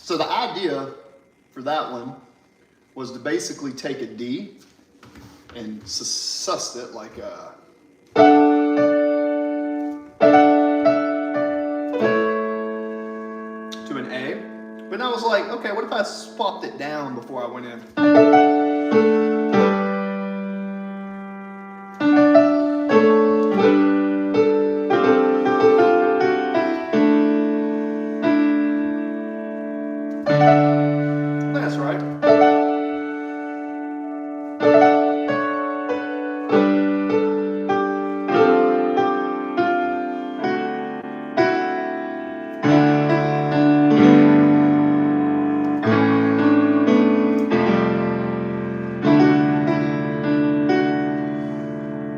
So the idea for that one was to basically take a D and suss it like a to an A. But I was like, okay, what if I swapped it down before I went in? That's right.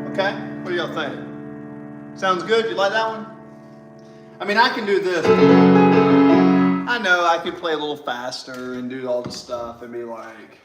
Okay, what do y'all think? Sounds good? You like that one? I mean, I can do this. I know I could play a little faster and do all the stuff and be like.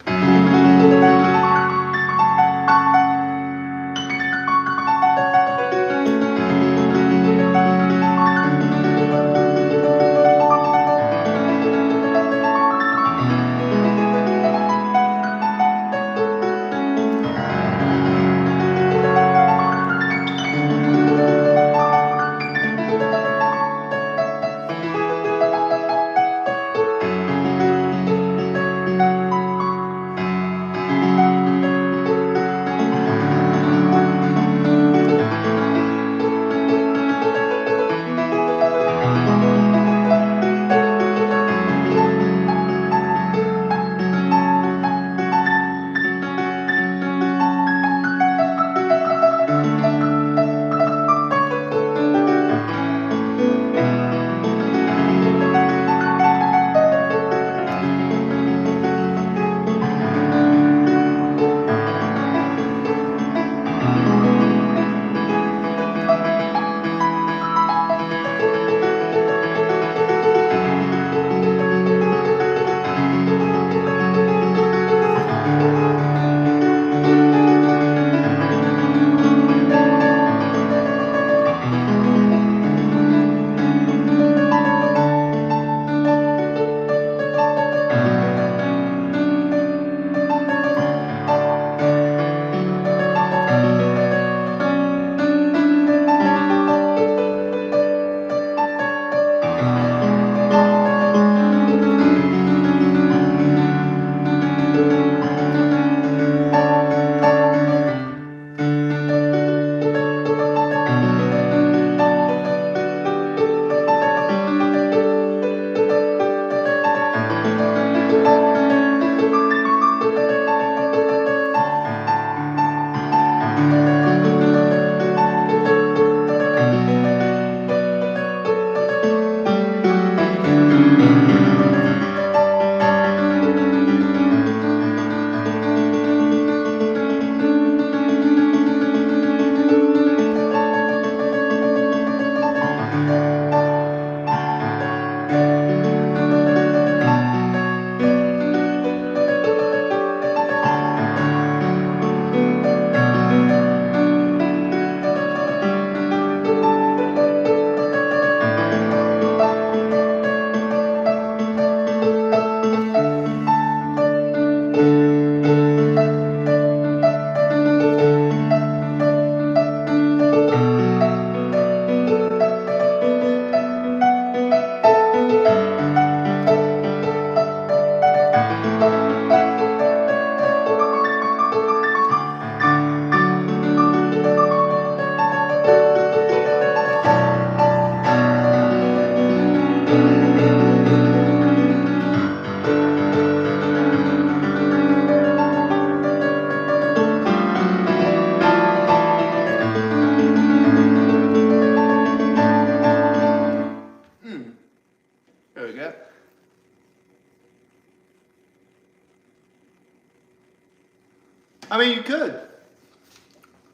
I mean, you could.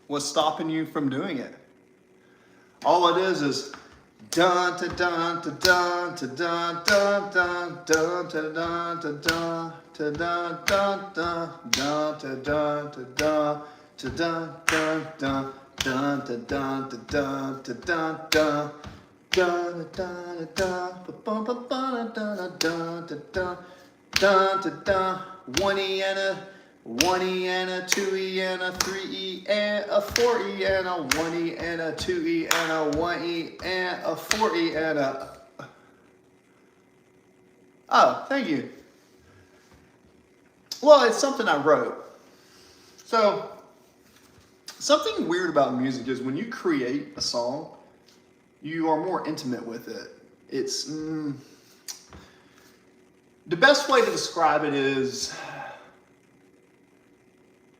What's stopping you from doing it? All it is dun to dun to dun to dun dun dun dun to dun to dun to dun dun dun dun to dun to dun to dun dun dun dun to dun to dun to dun dun dun dun dun bum bum bum dun dun dun dun dun dun 1 E and a 1 E and a 2 E and a 3 E and a 4 E and a 1 E and a 2 E and a 1 E and a 4 E and a. Oh, thank you. Well, it's something I wrote. So, something weird about music is when you create a song, you are more intimate with it. It's the best way to describe it is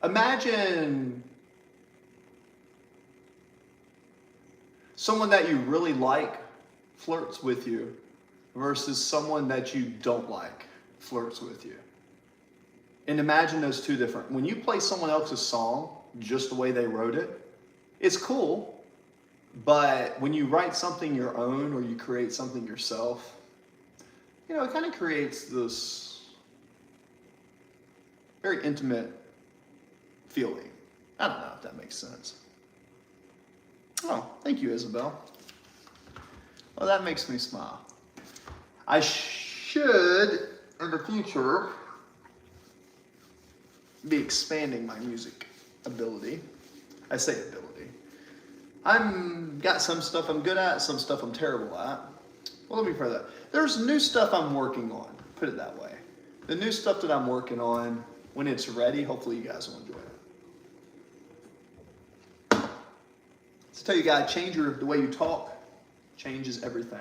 imagine someone that you really like flirts with you versus someone that you don't like flirts with you. And imagine those two different. When you play someone else's song just the way they wrote it, it's cool. But when you write something your own or you create something yourself, you know, it kind of creates this very intimate feeling. I don't know if that makes sense. Oh, thank you, Isabel. Well, that makes me smile. I should, in the future, be expanding my music ability. I say ability. I'm got some stuff I'm good at, some stuff I'm terrible at. Well, let me phrase that. There's new stuff I'm working on, put it that way. The new stuff that I'm working on, when it's ready, hopefully you guys will enjoy it. To tell you guys, the way you talk changes everything.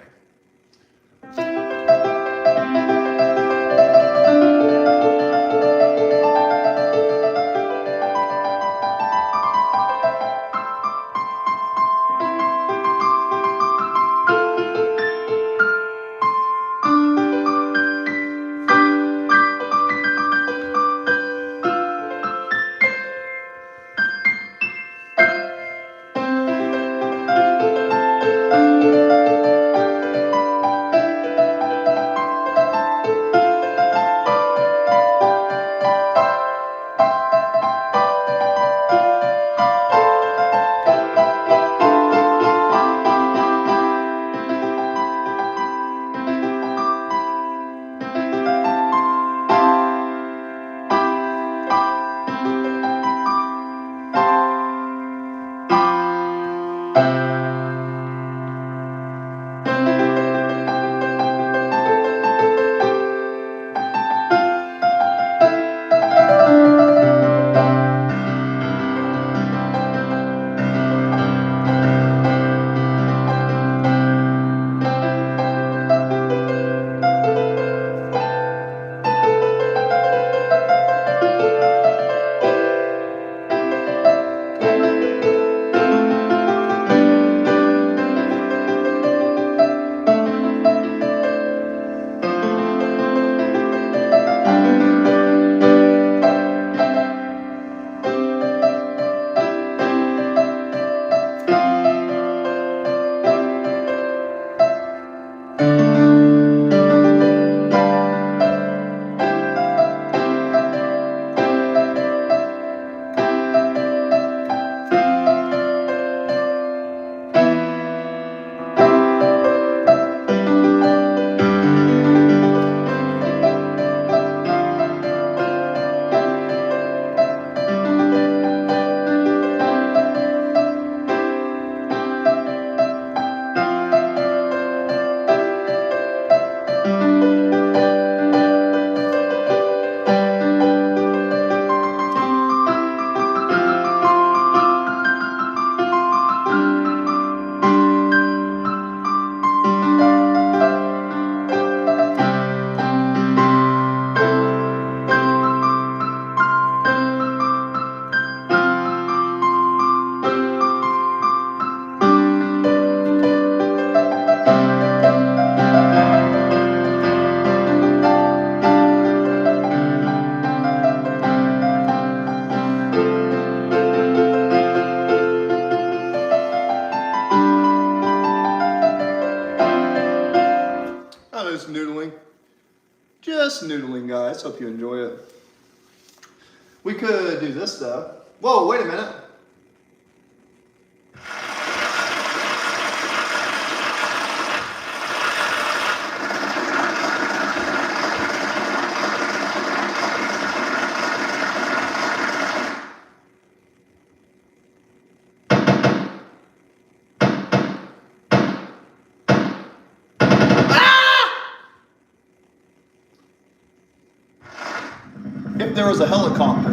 Just noodling, guys. Hope you enjoy it. We could do this though. Whoa, wait a minute. If there was a helicopter.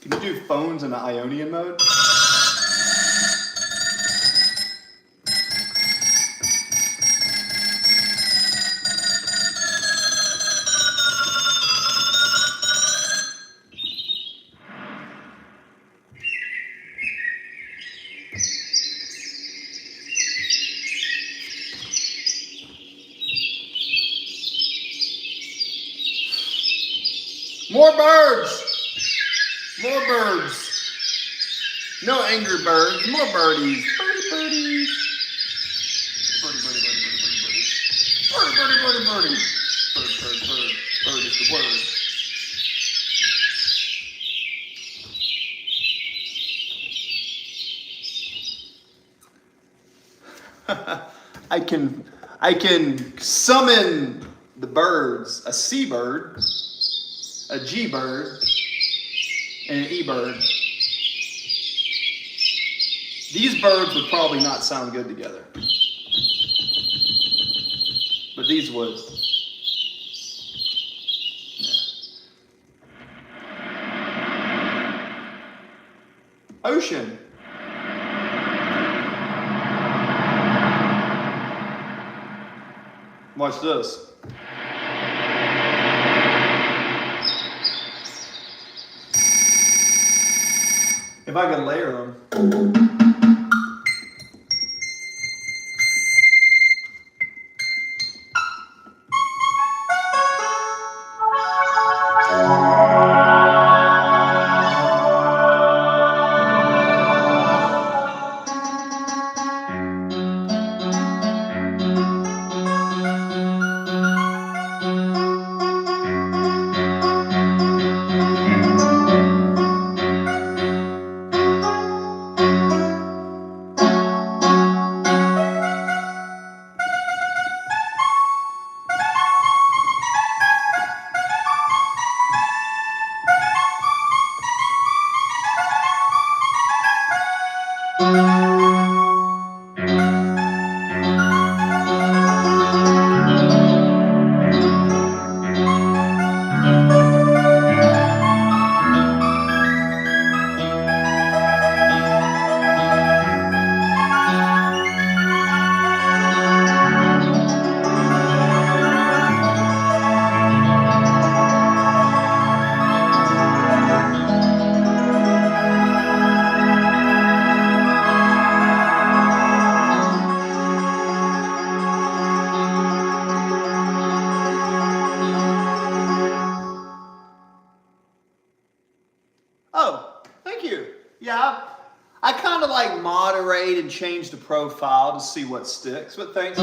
Can you do phones in Ionian mode? More birds! More birds! No angry birds, more birdies. Birdie, birdies. Birdie, birdie, birdie, birdie, birdie, birdie. Birdie, birdie, birdie, birdie. Bird, bird, bird. Bird is the word. I can summon the birds, a C bird, a G bird, and an E bird. These birds would probably not sound good together, but these would. Yeah. Ocean. Watch this. If I could layer them. Oh, thank you. Yeah, I kind of like moderate and change the profile to see what sticks, but thanks.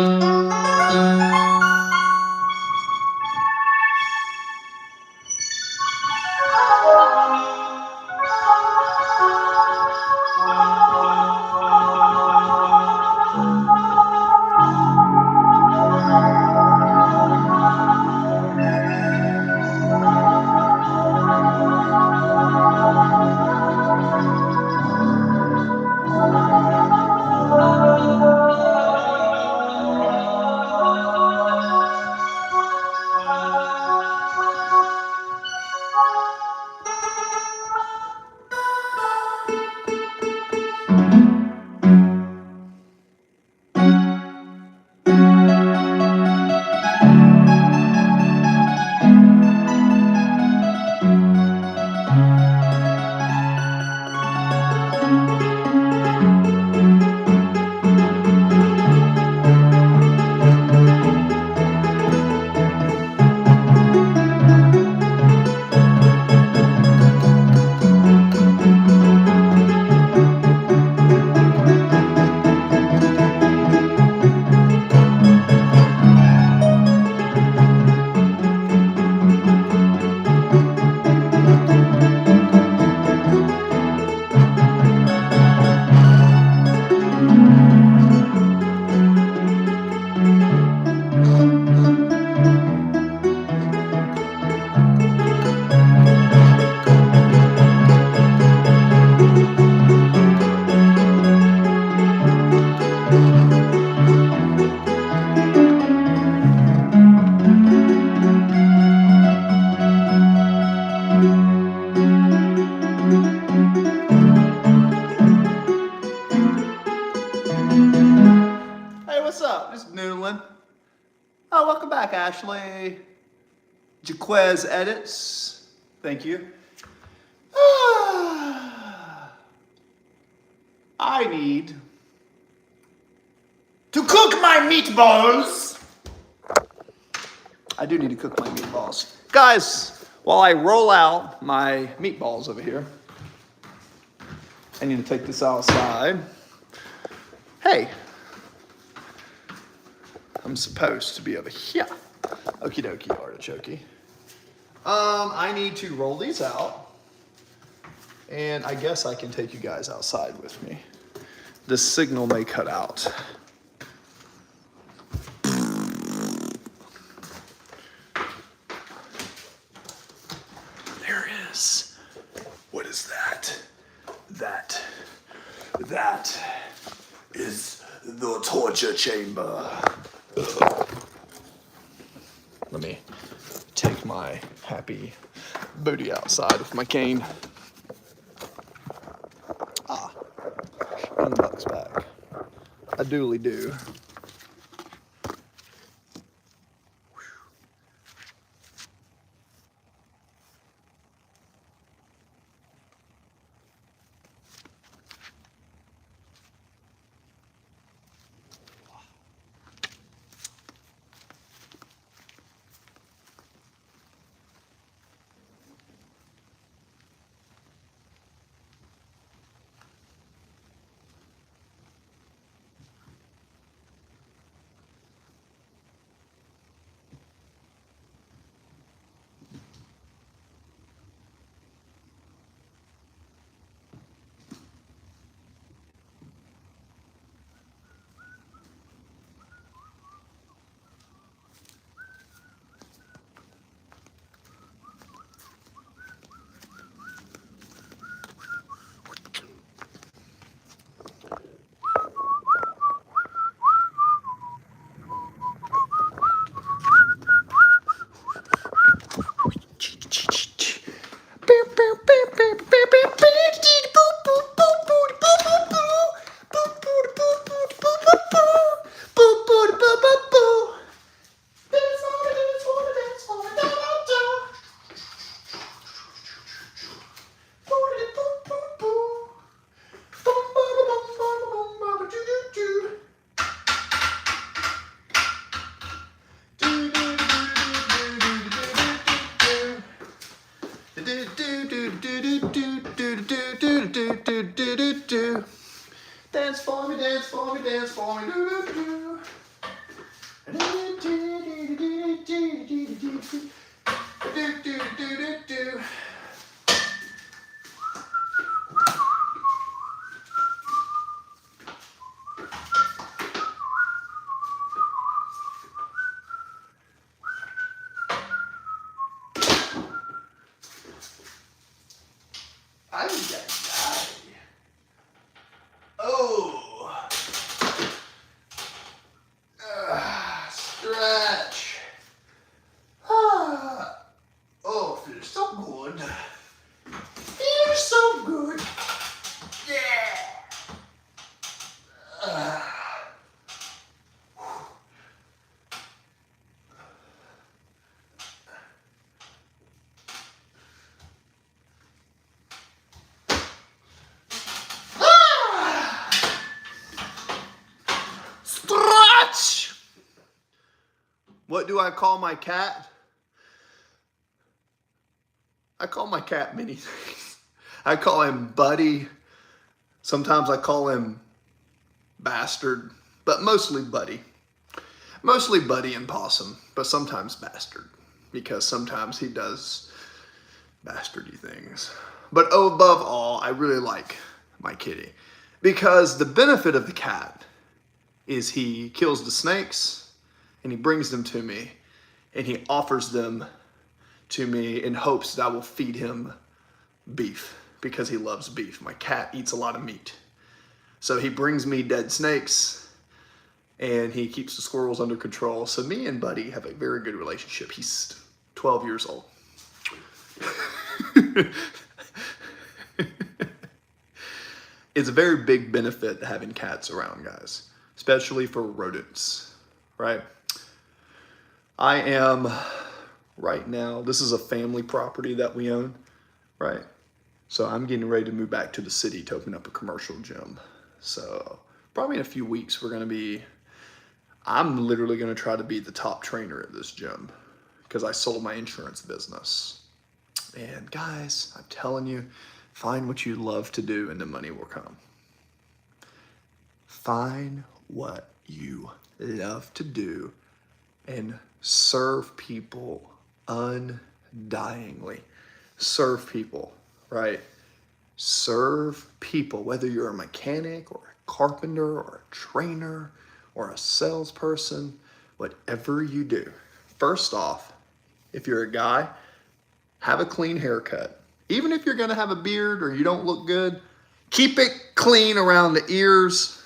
Oh, welcome back, Ashley. Jaquez edits. Thank you. I need to cook my meatballs. I do need to cook my meatballs. Guys, while I roll out my meatballs over here, I need to take this outside. Hey, I'm supposed to be over here. Okie dokie, artichoke. I need to roll these out. And I guess I can take you guys outside with me. This signal may cut out. There it is. What is that? That is the torture chamber. Let me take my happy booty outside with my cane. And the buck's back. I duly do. Dance for me, dance for me, dance for me. Ay, ay, ay. Oh. Stretch. Oh, feels so good. Feels so good. Yeah. Stretch. What do I call my cat? I call my cat many things. I call him Buddy. Sometimes I call him Bastard, but mostly Buddy. Mostly Buddy and Possum, but sometimes Bastard, because sometimes he does bastardy things. But above all, I really like my kitty, because the benefit of the cat is he kills the snakes and he brings them to me and he offers them to me in hopes that I will feed him beef because he loves beef. My cat eats a lot of meat. So he brings me dead snakes and he keeps the squirrels under control. So me and Buddy have a very good relationship. He's 12 years old. It's a very big benefit having cats around, guys, especially for rodents, right? I am right now, this is a family property that we own, right? So I'm getting ready to move back to the city to open up a commercial gym. So probably in a few weeks, I'm literally going to try to be the top trainer at this gym because I sold my insurance business. And guys, I'm telling you, find what you love to do and the money will come. Find what you love to do and serve people undyingly. Serve people, right? Serve people, whether you're a mechanic or a carpenter or a trainer or a salesperson, whatever you do. First off, if you're a guy, have a clean haircut. Even if you're gonna have a beard or you don't look good, keep it clean around the ears.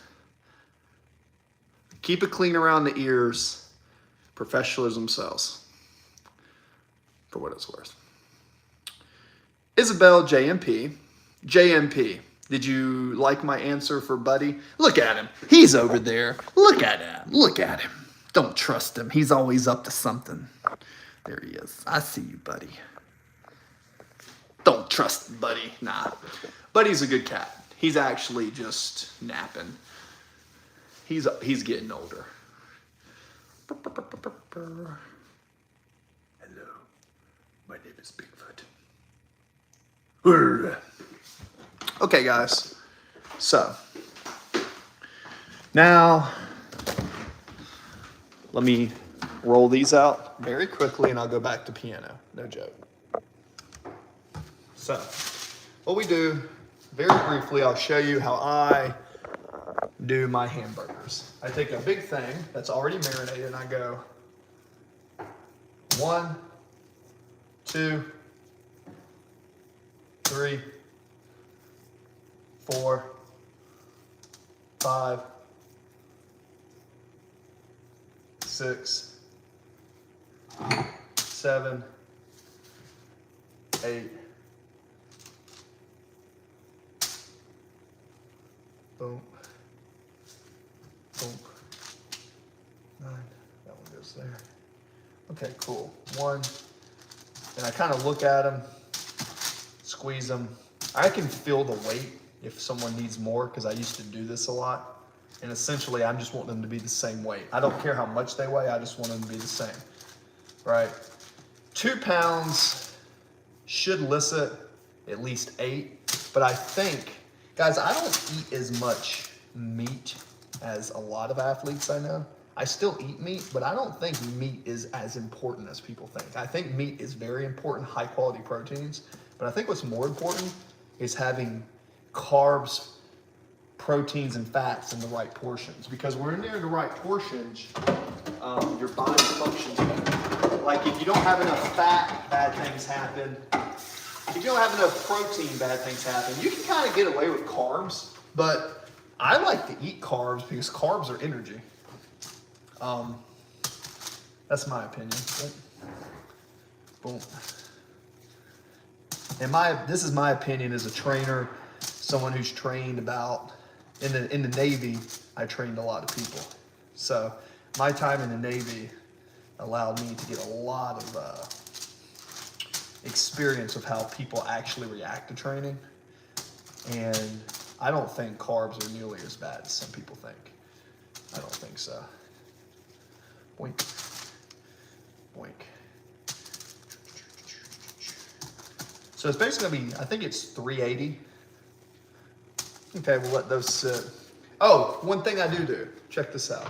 Keep it clean around the ears. Professionalism sells, for what it's worth. Isabel JMP. JMP, did you like my answer for Buddy? Look at him. He's over there. Look at him. Look at him. Don't trust him. He's always up to something. There he is. I see you, Buddy. Don't trust him, Buddy. Nah. Buddy's a good cat. He's actually just napping. He's getting older. Hello. My name is Bigfoot. Okay, guys. So now let me roll these out very quickly and I'll go back to piano. No joke. So what we do, very briefly, I'll show you how I do my hamburgers. I take a big thing that's already marinated and I go 1, 2, 3, 4, 5, 6, 7, 8. Boom. Boom. 9. That one goes there. Okay, cool. 1. And I kind of look at them, squeeze them. I can feel the weight if someone needs more because I used to do this a lot. And essentially, I'm just wanting them to be the same weight. I don't care how much they weigh. I just want them to be the same, right? 2 pounds should elicit at least 8. But I think, guys, I don't eat as much meat as a lot of athletes I know. I still eat meat, but I don't think meat is as important as people think. I think meat is very important, high quality proteins. But I think what's more important is having carbs, proteins, and fats in the right portions. Because when you're in the right portions, your body functions better. Like if you don't have enough fat, bad things happen. If you don't have enough protein, bad things happen. You can kind of get away with carbs, but I like to eat carbs because carbs are energy. That's my opinion. Boom. And this is my opinion as a trainer, someone who's trained about, in the Navy, I trained a lot of people. So my time in the Navy allowed me to get a lot of experience of how people actually react to training. And I don't think carbs are nearly as bad as some people think. I don't think so. Boink. Boink. So it's basically gonna be, I think it's 380. Okay, we'll let those sit. Oh, one thing I do. Check this out.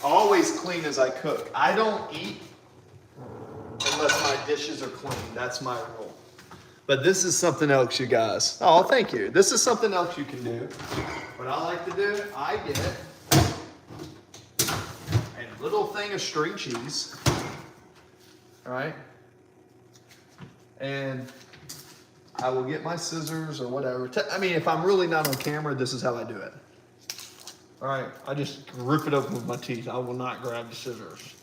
Always clean as I cook. I don't eat unless my dishes are clean. That's my rule. But this is something else, you guys. Oh, thank you. This is something else you can do. What I like to do, I get a little thing of string cheese. All right? And I will get my scissors or whatever. I mean, if I'm really not on camera, this is how I do it. All right, I just rip it open with my teeth. I will not grab the scissors.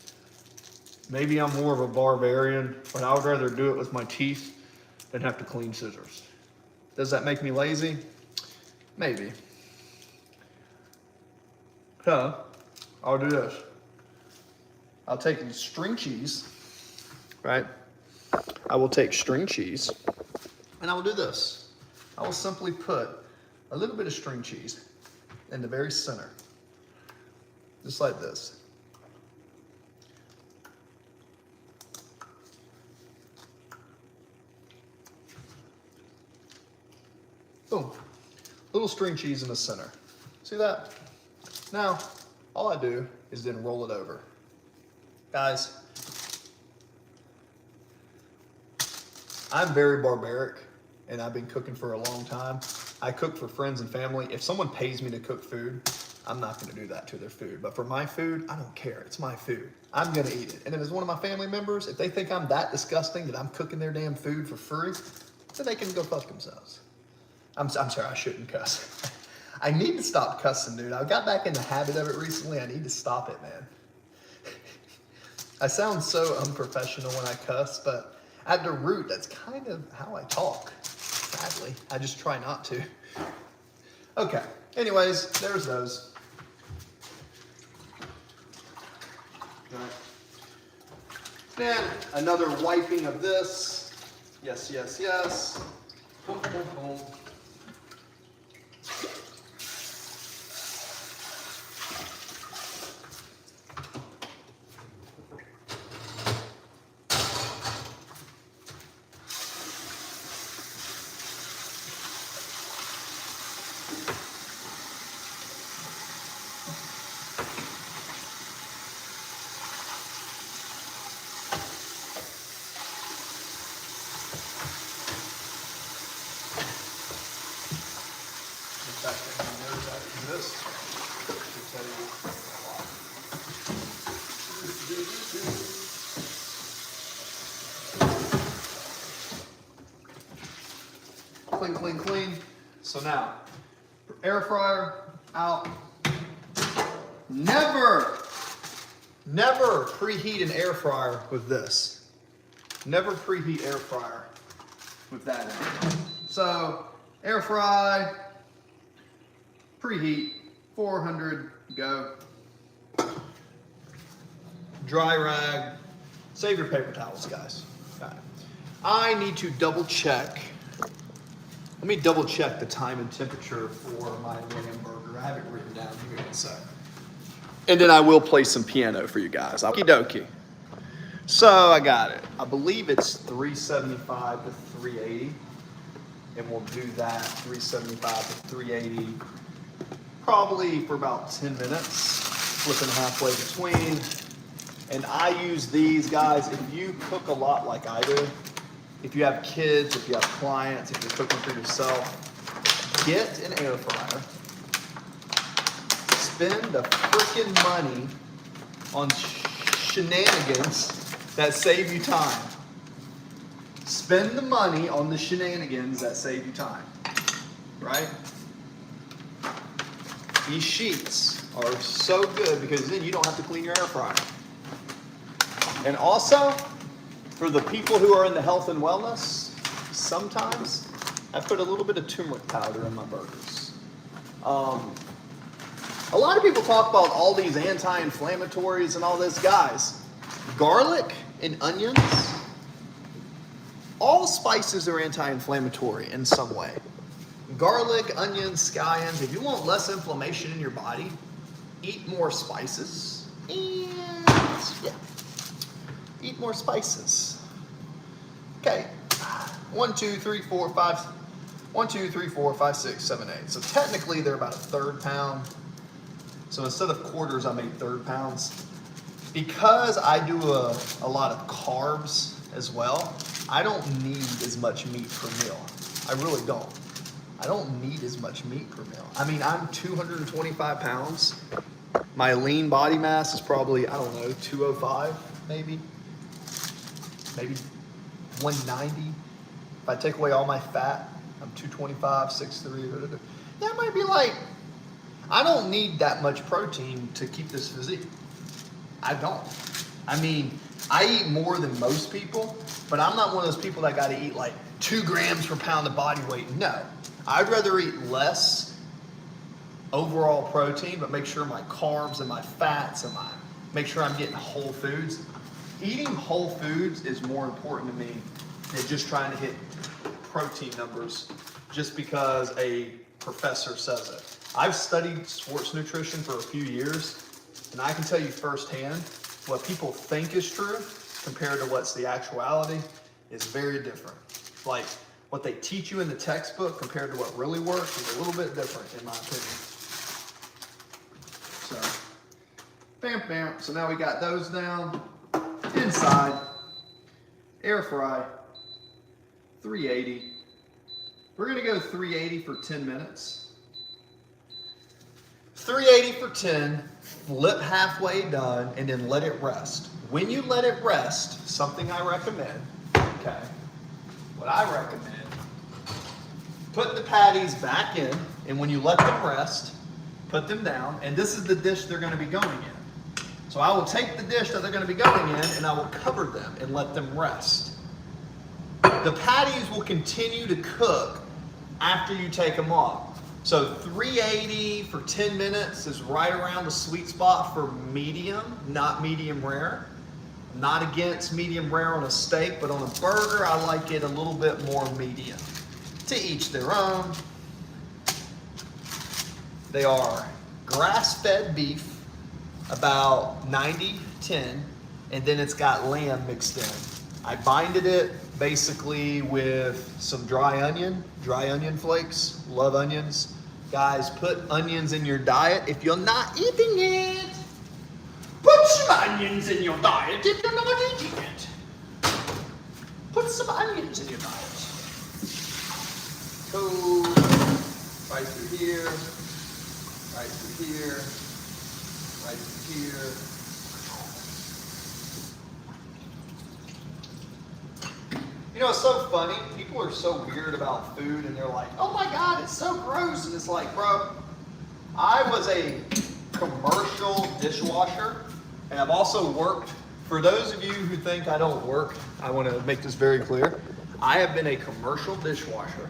Maybe I'm more of a barbarian, but I would rather do it with my teeth than have to clean scissors. Does that make me lazy? Maybe. So, I'll do this. I'll take string cheese, right? I will take string cheese, and I will do this. I will simply put a little bit of string cheese in the very center, just like this. Boom. Little string cheese in the center. See that? Now, all I do is then roll it over. Guys, I'm very barbaric, and I've been cooking for a long time. I cook for friends and family. If someone pays me to cook food, I'm not gonna do that to their food. But for my food, I don't care. It's my food. I'm gonna eat it. And if it's one of my family members, if they think I'm that disgusting that I'm cooking their damn food for free, then they can go fuck themselves. I'm sorry, I shouldn't cuss. I need to stop cussing, dude. I got back in the habit of it recently. I need to stop it, man. I sound so unprofessional when I cuss, but at the root, that's kind of how I talk, sadly. I just try not to. Okay, anyways, there's those. Then another wiping of this. Yes, yes, yes. Boom, boom, boom. Clean, clean, clean. So now, air fryer out. Never preheat an air fryer with this. Never preheat air fryer with that in it. So, air fry, preheat, 400, go. Dry rag. Save your paper towels, guys. Okay. I need to double check. Let me double check the time and temperature for my lamb burger. I have it written down here in a sec. And then I will play some piano for you guys. Okie dokie. So I got it. I believe it's 375 to 380. And we'll do that 375 to 380 probably for about 10 minutes. Flipping halfway between. And I use these, guys. If you cook a lot like I do, if you have kids, if you have clients, if you're cooking for yourself, get an air fryer. Spend the freaking money on shenanigans that save you time. Spend the money on the shenanigans that save you time, right? These sheets are so good because then you don't have to clean your air fryer. And also, for the people who are in the health and wellness, sometimes I put a little bit of turmeric powder in my burgers. A lot of people talk about all these anti-inflammatories and all this. Guys, garlic and onions, all spices are anti-inflammatory in some way. Garlic, onions, scallions, if you want less inflammation in your body, eat more spices. And yeah, eat more spices. Okay, 1, 2, 3, 4, 5, 1, 2, 3, 4, 5, 6, 7, 8. So technically they're about a third pound. So instead of quarters, I made third pounds. Because I do a lot of carbs as well, I don't need as much meat per meal. I really don't. I don't need as much meat per meal. I mean, I'm 225 pounds. My lean body mass is probably, I don't know, 205 maybe. Maybe 190. If I take away all my fat, I'm 225, 6'3". That might be like, I don't need that much protein to keep this physique. I don't. I mean, I eat more than most people, but I'm not one of those people that got to eat like 2 grams per pound of body weight. No, I'd rather eat less overall protein, but make sure my carbs and my fats and make sure I'm getting whole foods. Eating whole foods is more important to me than just trying to hit protein numbers just because a professor says it. I've studied sports nutrition for a few years, and I can tell you firsthand, what people think is true compared to what's the actuality is very different. Like what they teach you in the textbook compared to what really works is a little bit different in my opinion. So, bam, bam. So now we got those down. Inside, air fry, 380. We're gonna go 380 for 10 minutes. 380 for 10, flip halfway done, and then let it rest. When you let it rest, something I recommend, okay, what I recommend, put the patties back in, and when you let them rest, put them down, and this is the dish they're gonna be going in. So I will take the dish that they're gonna be going in, and I will cover them and let them rest. The patties will continue to cook after you take them off. So 380 for 10 minutes is right around the sweet spot for medium, not medium rare. I'm not against medium rare on a steak, but on a burger, I like it a little bit more medium. To each their own. They are grass-fed beef, about 90-10, and then it's got lamb mixed in. I binded it basically with some dry onion flakes. Love onions. Guys, put onions in your diet if you're not eating it. Put some onions in your diet if you're not eating it. Put some onions in your diet. Go right through here, right through here, right through here. You know, it's so funny. People are so weird about food and they're like, oh my God, it's so gross. And it's like, bro, I was a commercial dishwasher and I've also worked, for those of you who think I don't work, I want to make this very clear. I have been a commercial dishwasher.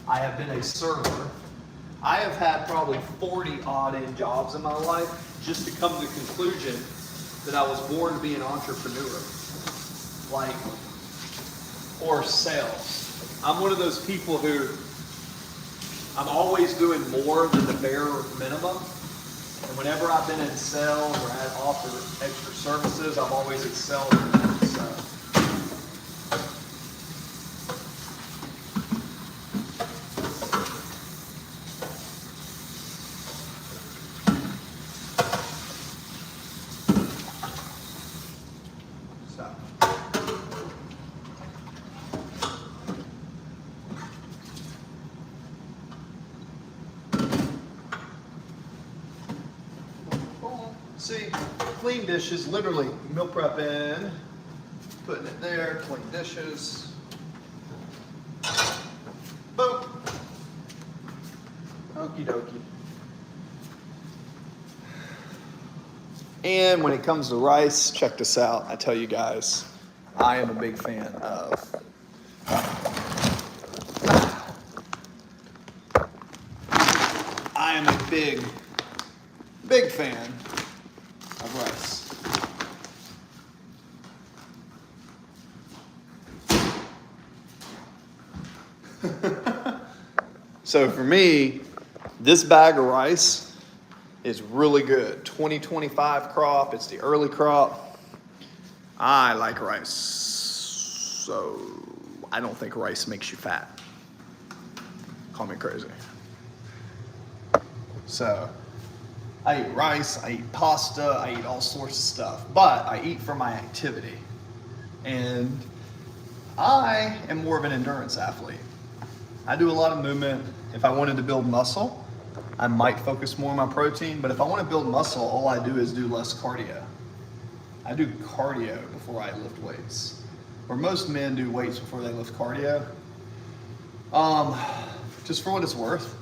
I have been a server. I have had probably 40 odd-end jobs in my life just to come to the conclusion that I was born to be an entrepreneur. Like, or sales. I'm one of those people who, I'm always doing more than the bare minimum. And whenever I've been in sales or had offered extra services, I've always excelled in that. See, clean dishes, literally meal prep in, putting it there, clean dishes. Boom. Okie dokie. And when it comes to rice, check this out. I tell you guys, I am a big fan of big fan of rice. So for me, this bag of rice is really good. 2025 crop, it's the early crop. I like rice, so I don't think rice makes you fat. Call me crazy. So I eat rice, I eat pasta, I eat all sorts of stuff, but I eat for my activity. And I am more of an endurance athlete. I do a lot of movement. If I wanted to build muscle, I might focus more on my protein, but if I want to build muscle, all I do is do less cardio. I do cardio before I lift weights. Where most men do weights before they lift cardio. Just for what it's worth,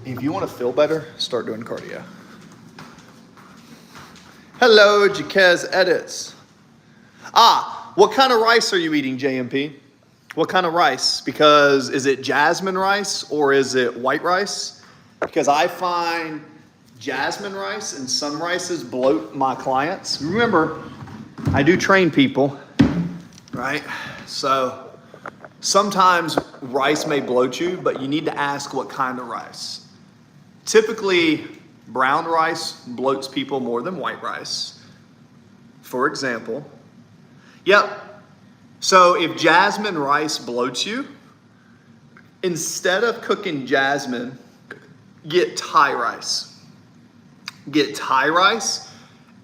if you want to feel better, start doing cardio. Hello, Jaquez Edits. What kind of rice are you eating, JMP? What kind of rice? Because is it jasmine rice or is it white rice? Because I find jasmine rice and some rices bloat my clients. Remember, I do train people, right? So sometimes rice may bloat you, but you need to ask what kind of rice. Typically, brown rice bloats people more than white rice. For example, so if jasmine rice bloats you, instead of cooking jasmine, get Thai rice. Get Thai rice,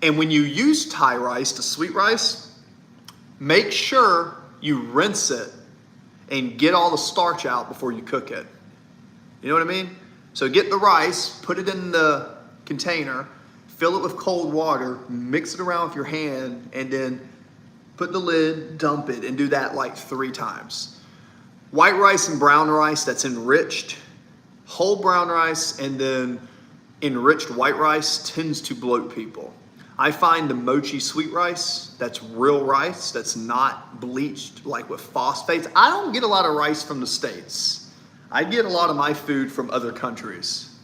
and when you use Thai rice to sweet rice, make sure you rinse it and get all the starch out before you cook it. You know what I mean? So get the rice, put it in the container, fill it with cold water, mix it around with your hand, and then put the lid, dump it, and do that like 3 times. White rice and brown rice that's enriched, whole brown rice and then enriched white rice tends to bloat people. I find the mochi sweet rice, that's real rice, that's not bleached like with phosphates. I don't get a lot of rice from the States. I get a lot of my food from other countries.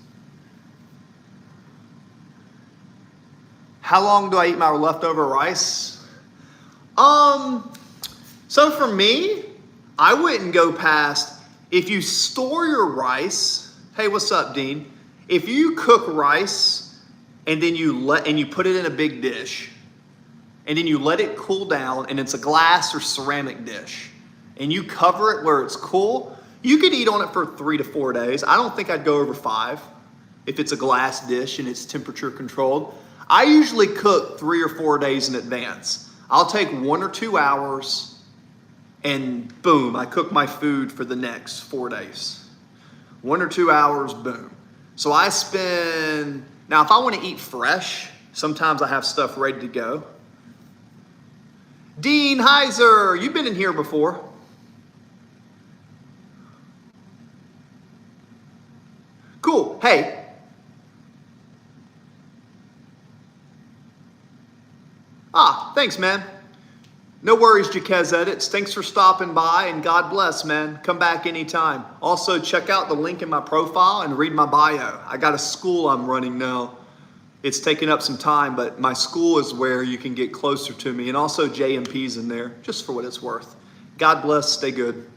How long do I eat my leftover rice? So for me, I wouldn't go past, if you store your rice, hey, what's up, Dean? If you cook rice and then you put it in a big dish and then you let it cool down and it's a glass or ceramic dish and you cover it where it's cool, you could eat on it for 3 to 4 days. I don't think I'd go over 5 if it's a glass dish and it's temperature controlled. I usually cook 3 or 4 days in advance. I'll take 1 or 2 hours and boom, I cook my food for the next 4 days. 1 or 2 hours, boom. So I spend, now if I want to eat fresh, sometimes I have stuff ready to go. Dean Heiser, you've been in here before. Cool, hey. Thanks, man. No worries, Jaquez Edits. Thanks for stopping by, and God bless, man. Come back anytime. Also, check out the link in my profile and read my bio. I got a school I'm running now. It's taking up some time, but my school is where you can get closer to me, and also JMP's in there, just for what it's worth. God bless, stay good.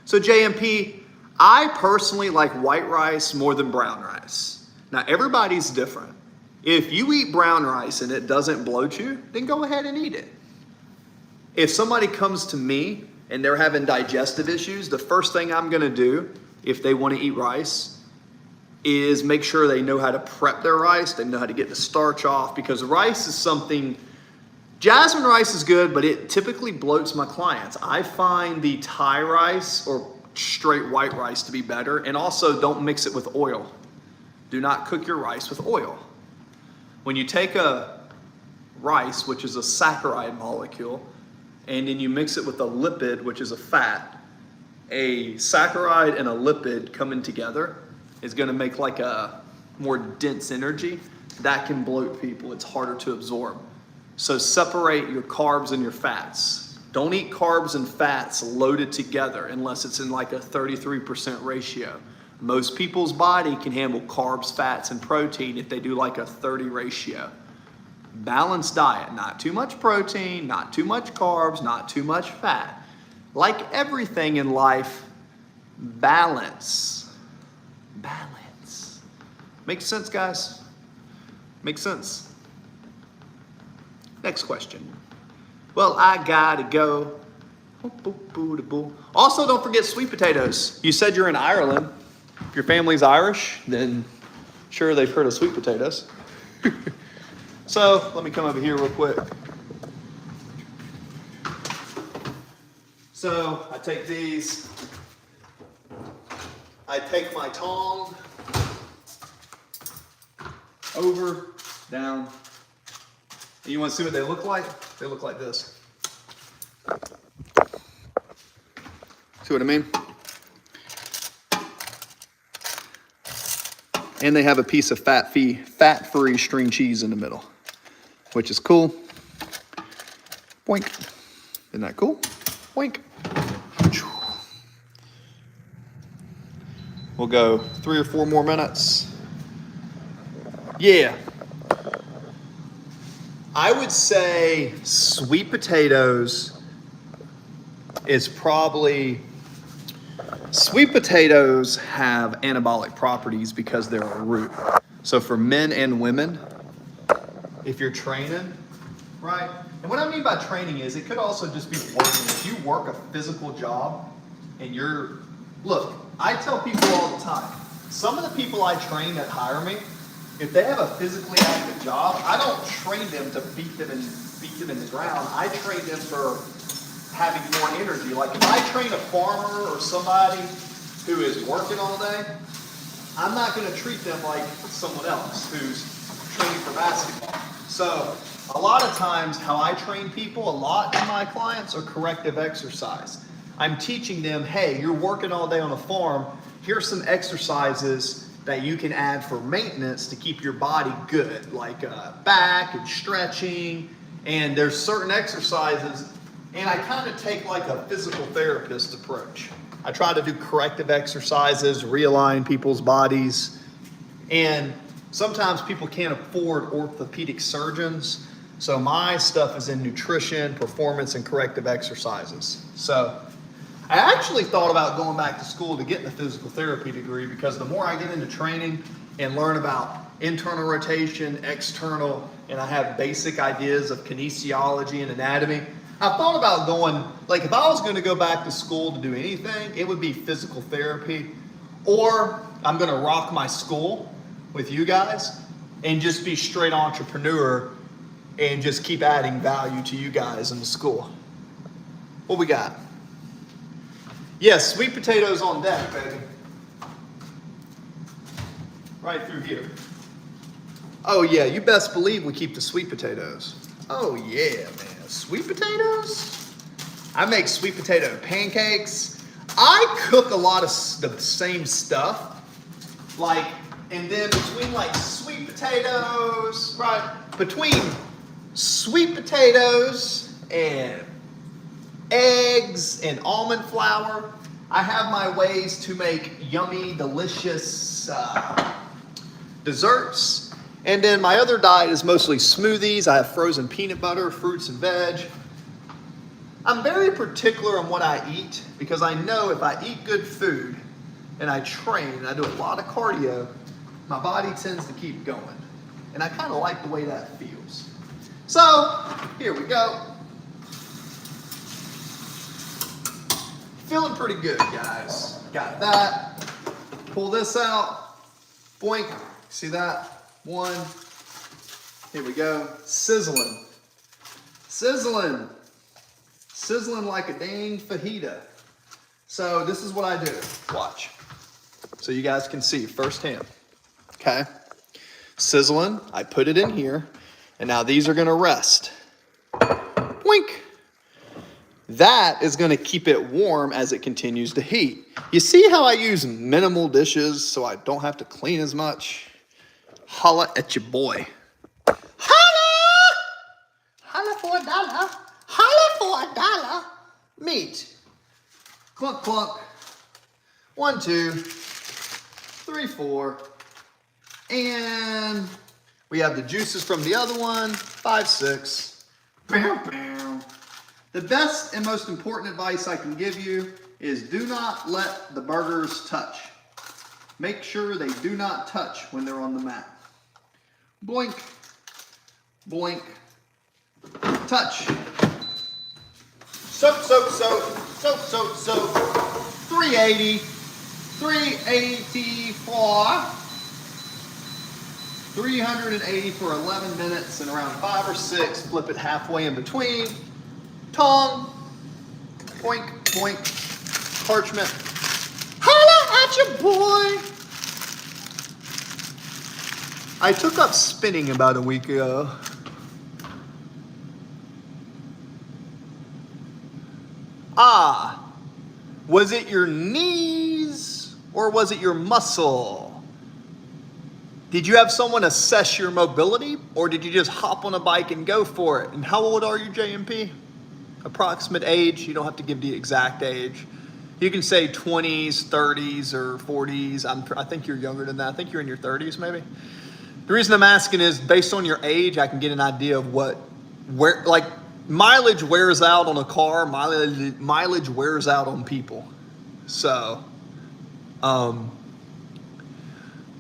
So JMP, I personally like white rice more than brown rice. Now, everybody's different. If you eat brown rice and it doesn't bloat you, then go ahead and eat it. If somebody comes to me and they're having digestive issues, the first thing I'm gonna do if they wanna eat rice is make sure they know how to prep their rice, they know how to get the starch off, because rice is something, jasmine rice is good, but it typically bloats my clients. I find the Thai rice or straight white rice to be better, and also don't mix it with oil. Do not cook your rice with oil. When you take a rice, which is a saccharide molecule, and then you mix it with a lipid, which is a fat, a saccharide and a lipid coming together is gonna make like a more dense energy. That can bloat people, it's harder to absorb. So separate your carbs and your fats. Don't eat carbs and fats loaded together unless it's in like a 33% ratio. Most people's body can handle carbs, fats, and protein if they do like a 30 ratio. Balanced diet, not too much protein, not too much carbs, not too much fat. Like everything in life, balance. Balance. Makes sense, guys? Makes sense. Next question. Well, I gotta go. Also, don't forget sweet potatoes. You said you're in Ireland. If your family's Irish, then sure they've heard of sweet potatoes. So let me come over here real quick. So I take these, I take my tong, over, down. And you want to see what they look like? They look like this. See what I mean? And they have a piece of fat-free string cheese in the middle, which is cool. Boink. Isn't that cool? Wink. We'll go 3 or 4 more minutes. Yeah. I would say sweet potatoes is probably, sweet potatoes have anabolic properties because they're a root. So for men and women, if you're training, right? And what I mean by training is it could also just be working. If you work a physical job and look, I tell people all the time, some of the people I train that hire me, if they have a physically active job, I don't train them to beat them in the ground. I train them for having more energy. Like if I train a farmer or somebody who is working all day, I'm not going to treat them like someone else who's training for basketball. So a lot of times how I train people, a lot of my clients are corrective exercise. I'm teaching them, hey, you're working all day on a farm. Here's some exercises that you can add for maintenance to keep your body good, like back and stretching. And there's certain exercises, and I kind of take like a physical therapist approach. I try to do corrective exercises, realign people's bodies. And sometimes people can't afford orthopedic surgeons. So my stuff is in nutrition, performance, and corrective exercises. So I actually thought about going back to school to get the physical therapy degree because the more I get into training and learn about internal rotation, external, and I have basic ideas of kinesiology and anatomy, I thought about going, like if I was going to go back to school to do anything, it would be physical therapy, or I'm going to rock my school with you guys and just be straight entrepreneur and just keep adding value to you guys in the school. What we got? Yes, sweet potatoes on deck, baby. Right through here. Oh yeah, you best believe we keep the sweet potatoes. Oh yeah, man. Sweet potatoes? I make sweet potato pancakes. I cook a lot of the same stuff. Like, and then between like sweet potatoes, right? Between sweet potatoes and eggs and almond flour, I have my ways to make yummy, delicious desserts. And then my other diet is mostly smoothies. I have frozen peanut butter, fruits and veg. I'm very particular on what I eat because I know if I eat good food and I train and I do a lot of cardio, my body tends to keep going. And I kind of like the way that feels. So, here we go. Feeling pretty good, guys. Got that. Pull this out. Boink. See that? One. Here we go. Sizzling. Sizzling. Sizzling like a dang fajita. So this is what I do. Watch. So you guys can see firsthand. Okay. Sizzling. I put it in here. And now these are going to rest. Boink. That is going to keep it warm as it continues to heat. You see how I use minimal dishes so I don't have to clean as much? Holla at your boy. Holla! Holla for $1. Holla for $1. Meat. Clunk, clunk. 1, 2, 3, 4. And we have the juices from the other one. 5, 6. Bam, bam. The best and most important advice I can give you is do not let the burgers touch. Make sure they do not touch when they're on the mat. Boink, boink, touch. Soak, soak, soak, soak, soak, soak. 380, 384. 380 for 11 minutes and around 5 or 6. Flip it halfway in between. Tongue, poink, poink, parchment. Holla at your boy. I took up spinning about a week ago. Ah, was it your knees or was it your muscle? Did you have someone assess your mobility or did you just hop on a bike and go for it? And how old are you, JMP? approximate age. You don't have to give the exact age. You can say 20s, 30s, or 40s. I think you're younger than that. I think you're in your 30s maybe. The reason I'm asking is based on your age, I can get an idea of where, like mileage wears out on a car, mileage wears out on people. So,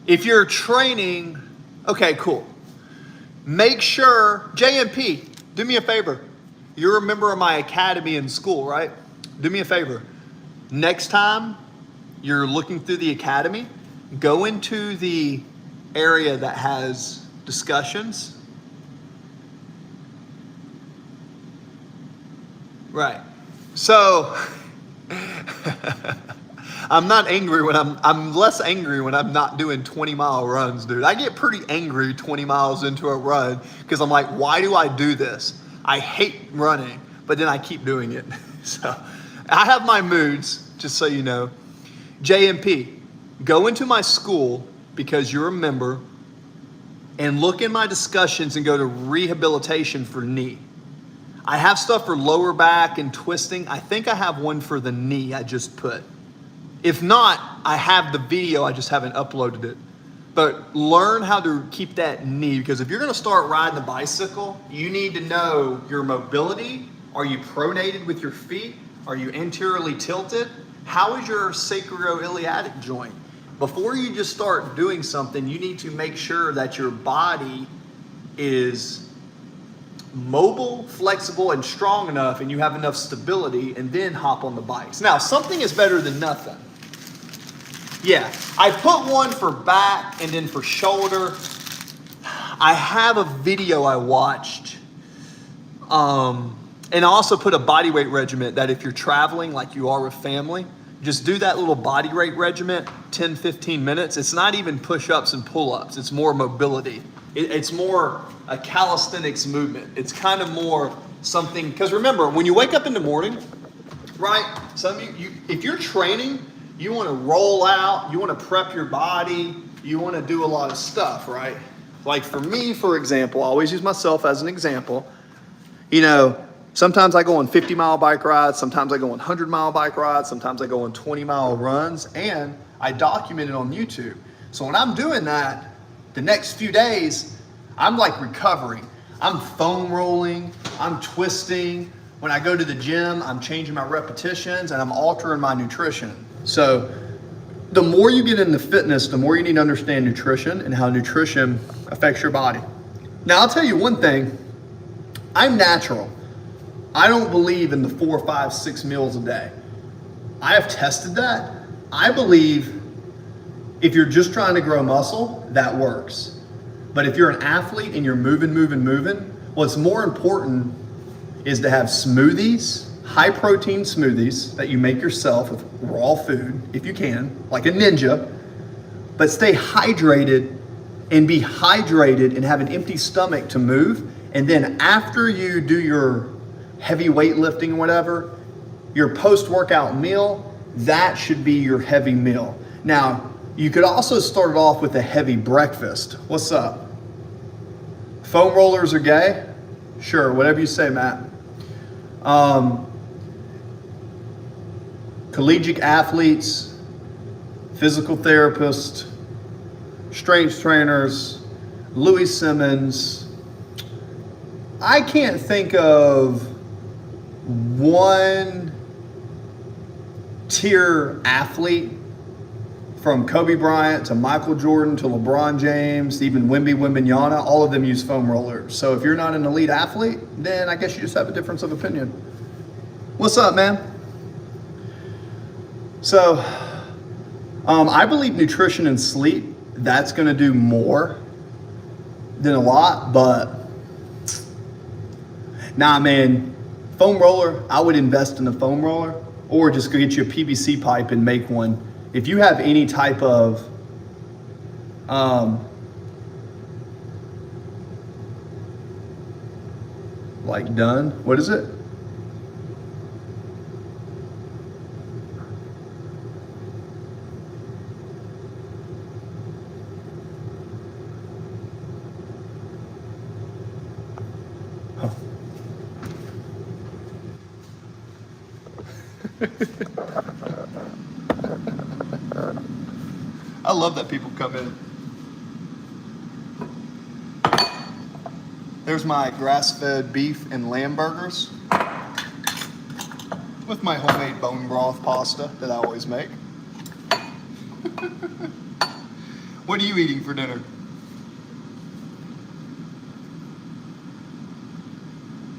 if you're training, okay, cool. Make sure, JMP, do me a favor. You're a member of my academy in school, right? Do me a favor. Next time you're looking through the academy, go into the area that has discussions. Right. So, I'm not angry when I'm less angry when I'm not doing 20-mile runs, dude. I get pretty angry 20 miles into a run because I'm like, why do I do this? I hate running, but then I keep doing it. So I have my moods, just so you know. JMP, go into my school because you're a member and look in my discussions and go to rehabilitation for knee. I have stuff for lower back and twisting. I think I have one for the knee I just put. If not, I have the video, I just haven't uploaded it. But learn how to keep that knee, because if you're gonna start riding a bicycle, you need to know your mobility. Are you pronated with your feet? Are you anteriorly tilted? How is your sacroiliac joint? Before you just start doing something, you need to make sure that your body is mobile, flexible, and strong enough, and you have enough stability, and then hop on the bikes. Now, something is better than nothing. Yeah, I put one for back and then for shoulder. I have a video I watched, and I also put a body weight regimen that if you're traveling like you are with family, just do that little body weight regimen, 10, 15 minutes. It's not even push-ups and pull-ups. It's more mobility. It's more a calisthenics movement. It's kind of more something, because remember, when you wake up in the morning, right, some of you, if you're training, you want to roll out, you want to prep your body, you want to do a lot of stuff, right? Like for me, for example, I always use myself as an example. You know, sometimes I go on 50-mile bike rides, sometimes I go on 100-mile bike rides, sometimes I go on 20-mile runs, and I document it on YouTube. So when I'm doing that, the next few days, I'm like recovering. I'm foam rolling, I'm twisting. When I go to the gym, I'm changing my repetitions and I'm altering my nutrition. So the more you get into fitness, the more you need to understand nutrition and how nutrition affects your body. Now, I'll tell you one thing. I'm natural. I don't believe in the 4, 5, 6 meals a day. I have tested that. I believe if you're just trying to grow muscle, that works. But if you're an athlete and you're moving, what's more important is to have smoothies, high protein smoothies that you make yourself with raw food, if you can, like a ninja, but stay hydrated and be hydrated and have an empty stomach to move. And then after you do your heavy weightlifting or whatever, your post-workout meal, that should be your heavy meal. Now, you could also start it off with a heavy breakfast. What's up? Foam rollers are gay? Sure, whatever you say, Matt. Collegiate athletes, physical therapists, strength trainers, Louis Simmons. I can't think of one tier athlete from Kobe Bryant to Michael Jordan to LeBron James, even Wemby Wembanyama, all of them use foam rollers. So if you're not an elite athlete, then I guess you just have a difference of opinion. What's up, man? So, I believe nutrition and sleep, that's going to do more than a lot, but nah, man, foam roller, I would invest in a foam roller or just go get you a PVC pipe and make one. If you have any type of like done, what is it? I love that people come in. There's my grass-fed beef and lamb burgers with my homemade bone broth pasta that I always make. What are you eating for dinner?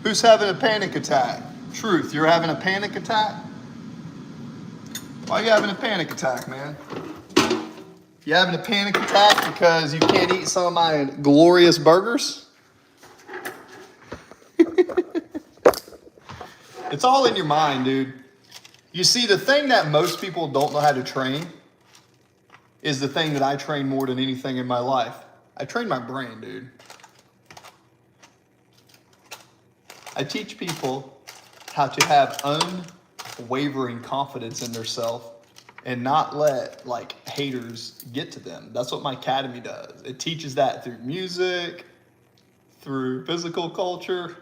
Who's having a panic attack? Truth, you're having a panic attack? Why are you having a panic attack, man? You having a panic attack because you can't eat some of my glorious burgers? It's all in your mind, dude. You see, the thing that most people don't know how to train is the thing that I train more than anything in my life. I train my brain, dude. I teach people how to have unwavering confidence in themselves and not let like haters get to them. That's what my academy does. It teaches that through music, through physical culture.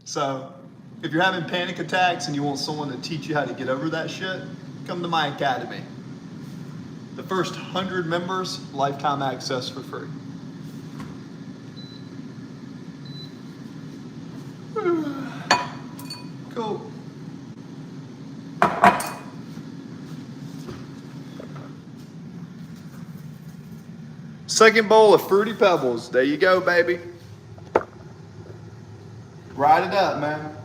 So, if you're having panic attacks and you want someone to teach you how to get over that shit, come to my academy. The first 100 members, lifetime access for free. Cool. Second bowl of Fruity Pebbles. There you go, baby. Ride it up, man.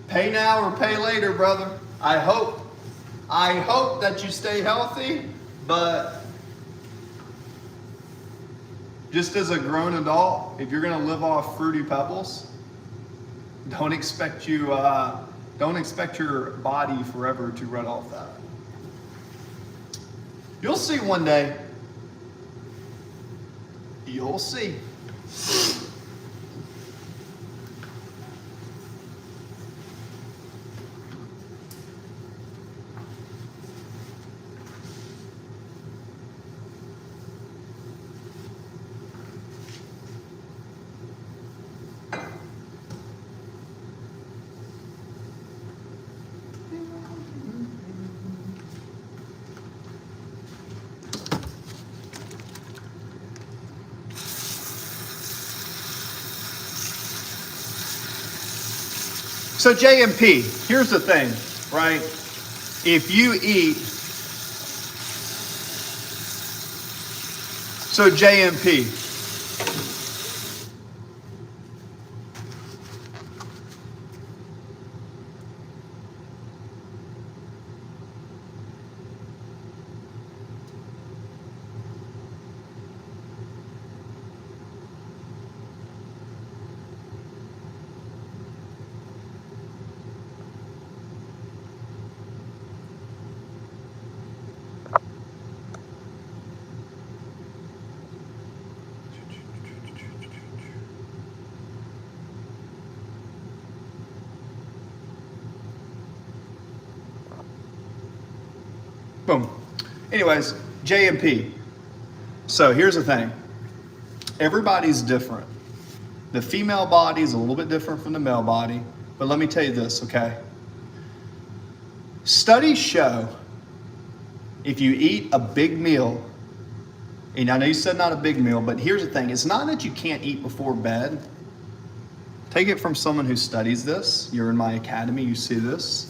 Pay now or pay later, brother. I hope that you stay healthy, but just as a grown adult, if you're gonna live off Fruity Pebbles, don't expect your body forever to run off that. You'll see one day. You'll see. So JMP, here's the thing, right? If you eat, so JMP, boom. Anyways, JMP. So here's the thing. Everybody's different. The female body is a little bit different from the male body, but let me tell you this, okay? Studies show if you eat a big meal, and I know you said not a big meal, but here's the thing. It's not that you can't eat before bed. Take it from someone who studies this. You're in my academy, you see this.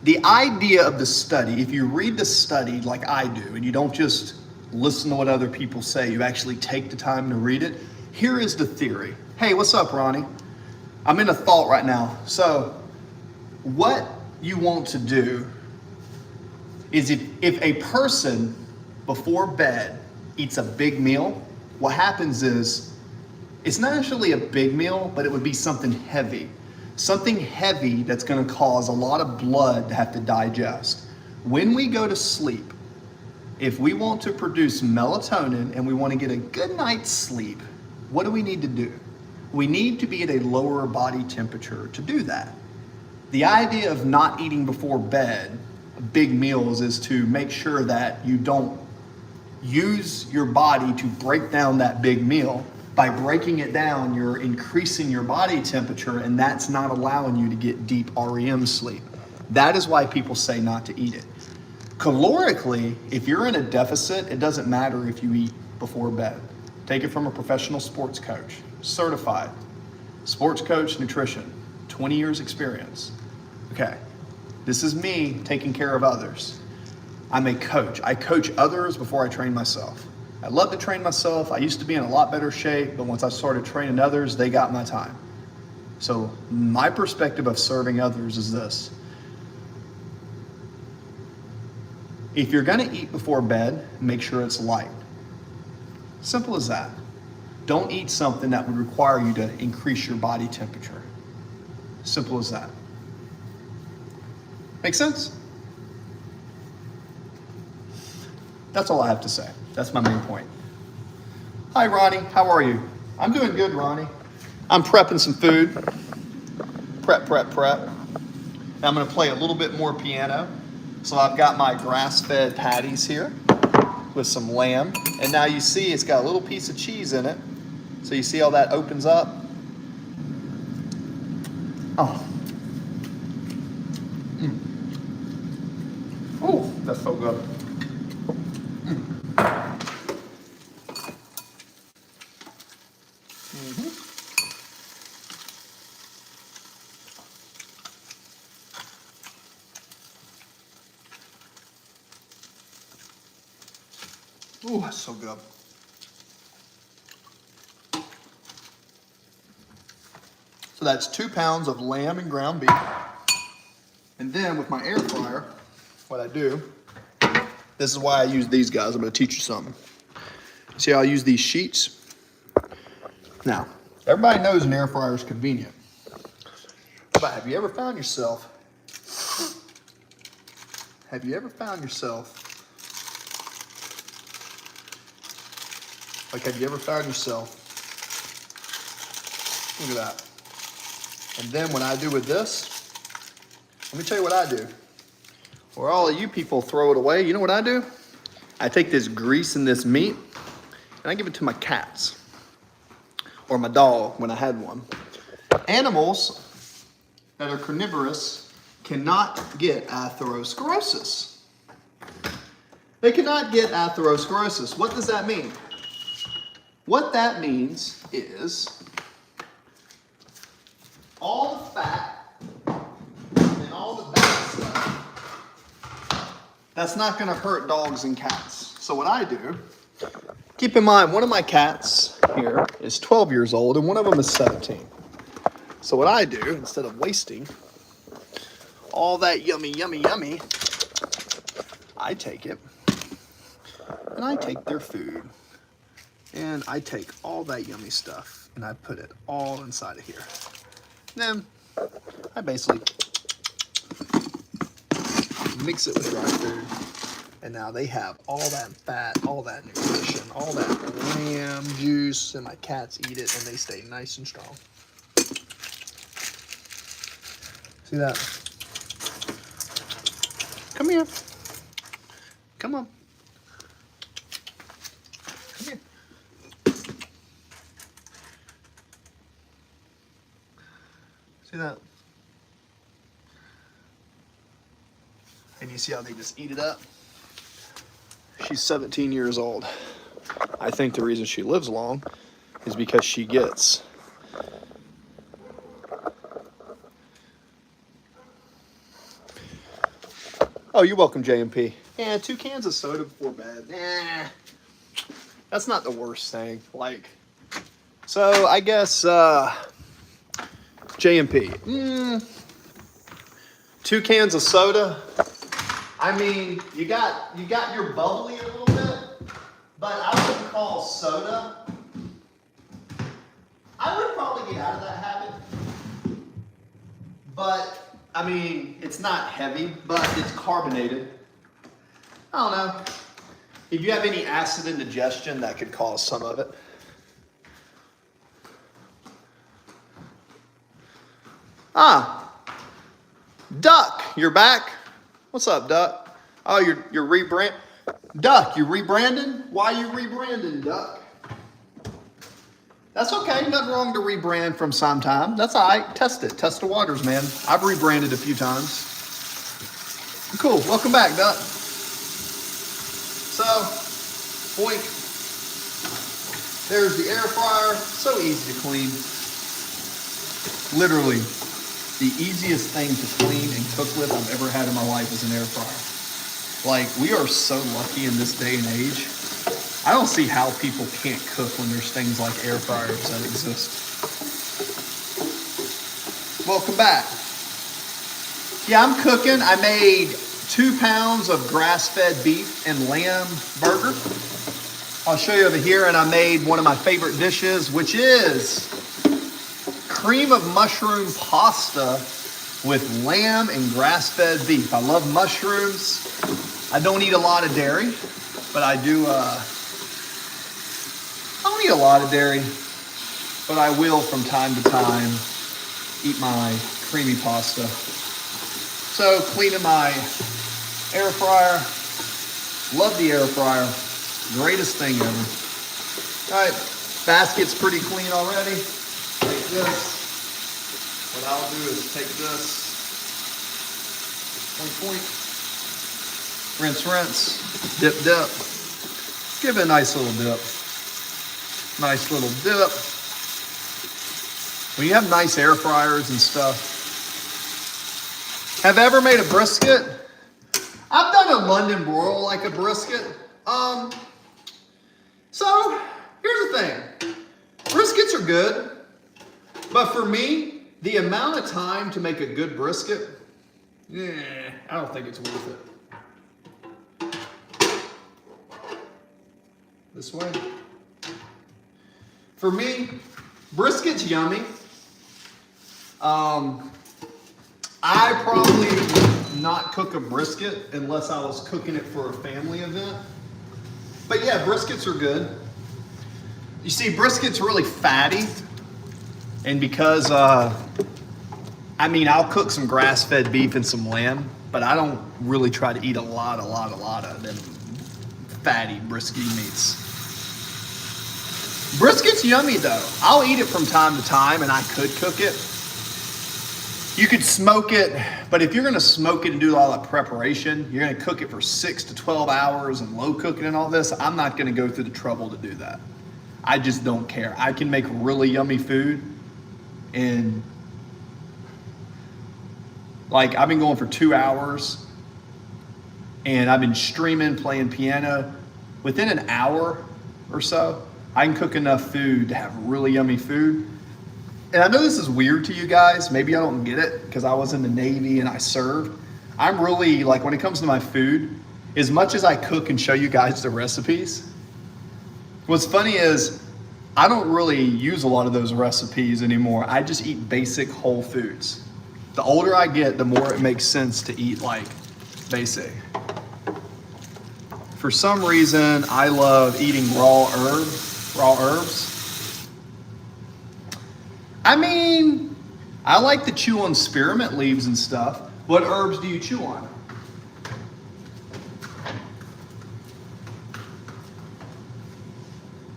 The idea of the study, if you read the study like I do, and you don't just listen to what other people say, you actually take the time to read it. Here is the theory. Hey, what's up, Ronnie? I'm in a thought right now. So what you want to do is if a person before bed eats a big meal, what happens is it's not actually a big meal, but it would be something heavy. Something heavy that's going to cause a lot of blood to have to digest. When we go to sleep, if we want to produce melatonin and we want to get a good night's sleep, what do we need to do? We need to be at a lower body temperature to do that. The idea of not eating before bed, big meals, is to make sure that you don't use your body to break down that big meal. By breaking it down, you're increasing your body temperature, and that's not allowing you to get deep REM sleep. That is why people say not to eat it. Calorically, if you're in a deficit, it doesn't matter if you eat before bed. Take it from a professional sports coach, certified sports coach, nutrition, 20 years experience. Okay, this is me taking care of others. I'm a coach. I coach others before I train myself. I love to train myself. I used to be in a lot better shape, but once I started training others, they got my time. So my perspective of serving others is this. If you're gonna eat before bed, make sure it's light. Simple as that. Don't eat something that would require you to increase your body temperature. Simple as that. Make sense? That's all I have to say. That's my main point. Hi, Ronnie. How are you? I'm doing good, Ronnie. I'm prepping some food. Prep. I'm going to play a little bit more piano. So I've got my grass-fed patties here with some lamb. And now you see it's got a little piece of cheese in it. So you see how that opens up? Oh. Oh, that's so good. Oh, that's so good. So that's 2 pounds of lamb and ground beef. And then with my air fryer, what I do, this is why I use these guys. I'm going to teach you something. See how I use these sheets? Now, everybody knows an air fryer is convenient. But have you ever found yourself, look at that. And then what I do with this, let me tell you what I do. Where all of you people throw it away, you know what I do? I take this grease and this meat, and I give it to my cats. Or my dog, when I had one. Animals that are carnivorous cannot get atherosclerosis. They cannot get atherosclerosis. What does that mean? What that means is all the fat and all the bad stuff, that's not going to hurt dogs and cats. So what I do, keep in mind, one of my cats here is 12 years old and one of them is 17. So what I do, instead of wasting all that yummy, I take it and I take their food and I take all that yummy stuff and I put it all inside of here. Then I basically mix it with dry food. And now they have all that fat, all that nutrition, all that lamb juice, and my cats eat it and they stay nice and strong. See that? Come here. Come on. Come here. See that? And you see how they just eat it up? She's 17 years old. I think the reason she lives long is because she gets Oh, you're welcome, JMP. Yeah, 2 cans of soda before bed. That's not the worst thing. Like, so I guess JMP. 2 cans of soda. I mean, you got your bubbly a little bit, but I wouldn't call soda. I would probably get out of that habit. But I mean, it's not heavy, but it's carbonated. I don't know. If you have any acid indigestion, that could cause some of it. Duck, you're back. What's up, Duck? Oh, you're rebrand. Duck, you rebranding? Why you rebranding, Duck? That's okay. Nothing wrong to rebrand from some time. That's all right. Test it. Test the waters, man. I've rebranded a few times. Cool. Welcome back, Duck. So, boink. There's the air fryer. So easy to clean. Literally, the easiest thing to clean and cook with I've ever had in my life is an air fryer. Like, we are so lucky in this day and age. I don't see how people can't cook when there's things like air fryers that exist. Welcome back. Yeah, I'm cooking. I made 2 pounds of grass-fed beef and lamb burger. I'll show you over here, and I made one of my favorite dishes, which is cream of mushroom pasta with lamb and grass-fed beef. I love mushrooms. I don't eat a lot of dairy, but I do, I don't eat a lot of dairy, but I will from time to time eat my creamy pasta. So cleaning my air fryer. Love the air fryer. Greatest thing ever. All right, basket's pretty clean already. Take this. What I'll do is take this. Point, point. Rinse, rinse. Dip, dip. Give it a nice little dip. Nice little dip. When you have nice air fryers and stuff. Have I ever made a brisket? I've done a London broil like a brisket. So here's the thing. Briskets are good, but for me, the amount of time to make a good brisket, I don't think it's worth it. This way. For me, brisket's yummy. I probably would not cook a brisket unless I was cooking it for a family event. But yeah, briskets are good. You see, brisket's really fatty. And because, I'll cook some grass-fed beef and some lamb, but I don't really try to eat a lot of them fatty brisket meats. Brisket's yummy though. I'll eat it from time to time, and I could cook it. You could smoke it, but if you're gonna smoke it and do all that preparation, you're gonna cook it for 6 to 12 hours and low cook it and all this, I'm not gonna go through the trouble to do that. I just don't care. I can make really yummy food, and like I've been going for 2 hours and I've been streaming, playing piano. Within an hour or so, I can cook enough food to have really yummy food. And I know this is weird to you guys. Maybe I don't get it because I was in the Navy and I served. I'm really, like, when it comes to my food, as much as I cook and show you guys the recipes, what's funny is I don't really use a lot of those recipes anymore. I just eat basic whole foods. The older I get, the more it makes sense to eat like basic. For some reason, I love eating raw herbs. I mean, I like to chew on spearmint leaves and stuff. What herbs do you chew on?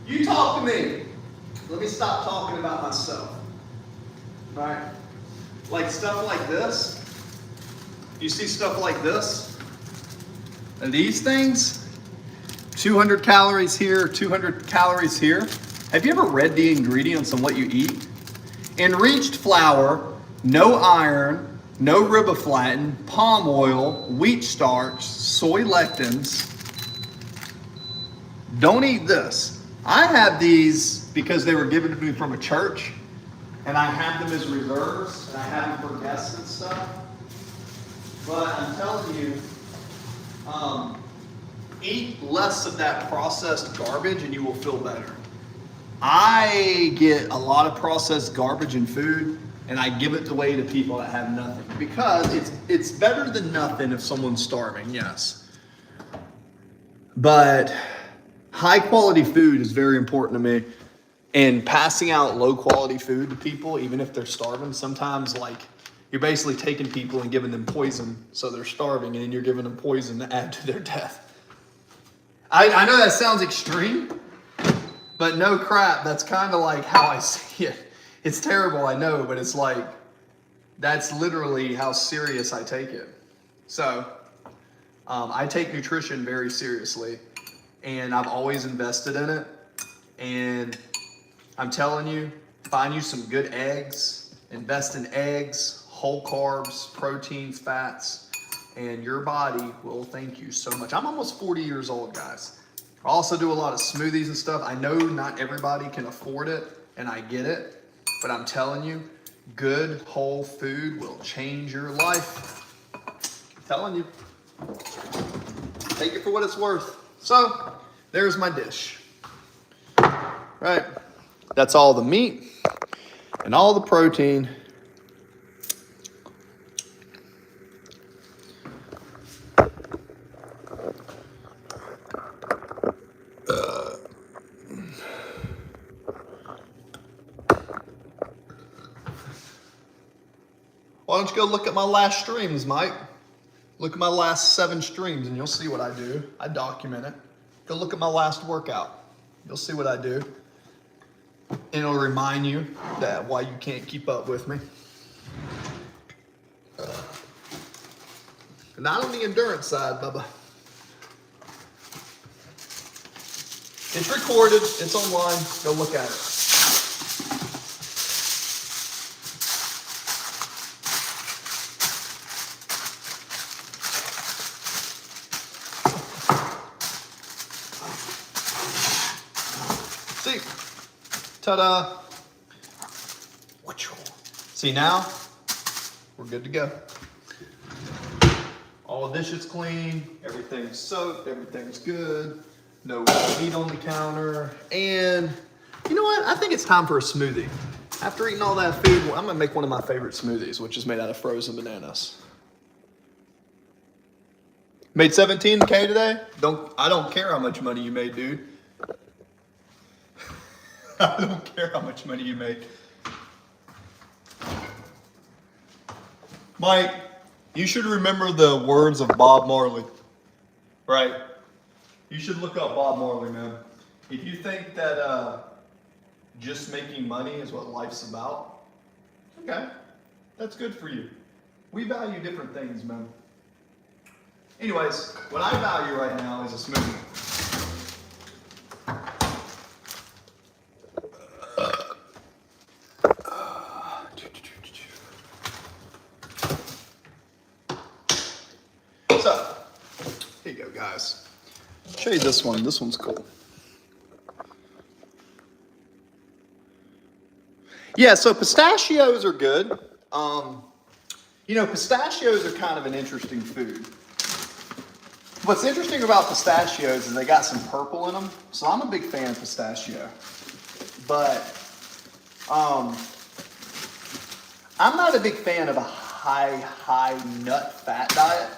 You talk to me. Let me stop talking about myself. All right? Like stuff like this. You see stuff like this? And these things, 200 calories here, 200 calories here. Have you ever read the ingredients on what you eat? Enriched flour, no iron, no riboflavin, palm oil, wheat starch, soy lectins. Don't eat this. I have these because they were given to me from a church, and I have them as reserves, and I have them for guests and stuff. But I'm telling you, eat less of that processed garbage and you will feel better. I get a lot of processed garbage in food, and I give it away to people that have nothing because it's better than nothing if someone's starving, yes. But high quality food is very important to me, and passing out low quality food to people, even if they're starving, sometimes like you're basically taking people and giving them poison so they're starving, and then you're giving them poison to add to their death. I know that sounds extreme, but no crap, that's kind of like how I see it. It's terrible, I know, but it's like, that's literally how serious I take it. So, I take nutrition very seriously, and I've always invested in it. And I'm telling you, find you some good eggs, invest in eggs, whole carbs, proteins, fats, and your body will thank you so much. I'm almost 40 years old, guys. I also do a lot of smoothies and stuff. I know not everybody can afford it, and I get it, but I'm telling you, good whole food will change your life. I'm telling you. Take it for what it's worth. So, there's my dish. Right? That's all the meat and all the protein. Why don't you go look at my last streams, Mike? Look at my last 7 streams and you'll see what I do. I document it. Go look at my last workout. You'll see what I do. And it'll remind you that why you can't keep up with me. Not on the endurance side, Bubba. It's recorded. It's online. Go look at it. See? Ta-da. See now? We're good to go. All the dishes clean, everything's soaked, everything's good. No meat on the counter. And you know what? I think it's time for a smoothie. After eating all that food, I'm gonna make one of my favorite smoothies, which is made out of frozen bananas. Made 17K today? I don't care how much money you made, dude. I don't care how much money you made. Mike, you should remember the words of Bob Marley, right? You should look up Bob Marley, man. If you think that just making money is what life's about, okay, that's good for you. We value different things, man. Anyways, what I value right now is a smoothie. So, here you go, guys. I'll show you this one. This one's cool. Yeah, so pistachios are good. You know, pistachios are kind of an interesting food. What's interesting about pistachios is they got some purple in them. So I'm a big fan of pistachio. But I'm not a big fan of a high nut fat diet.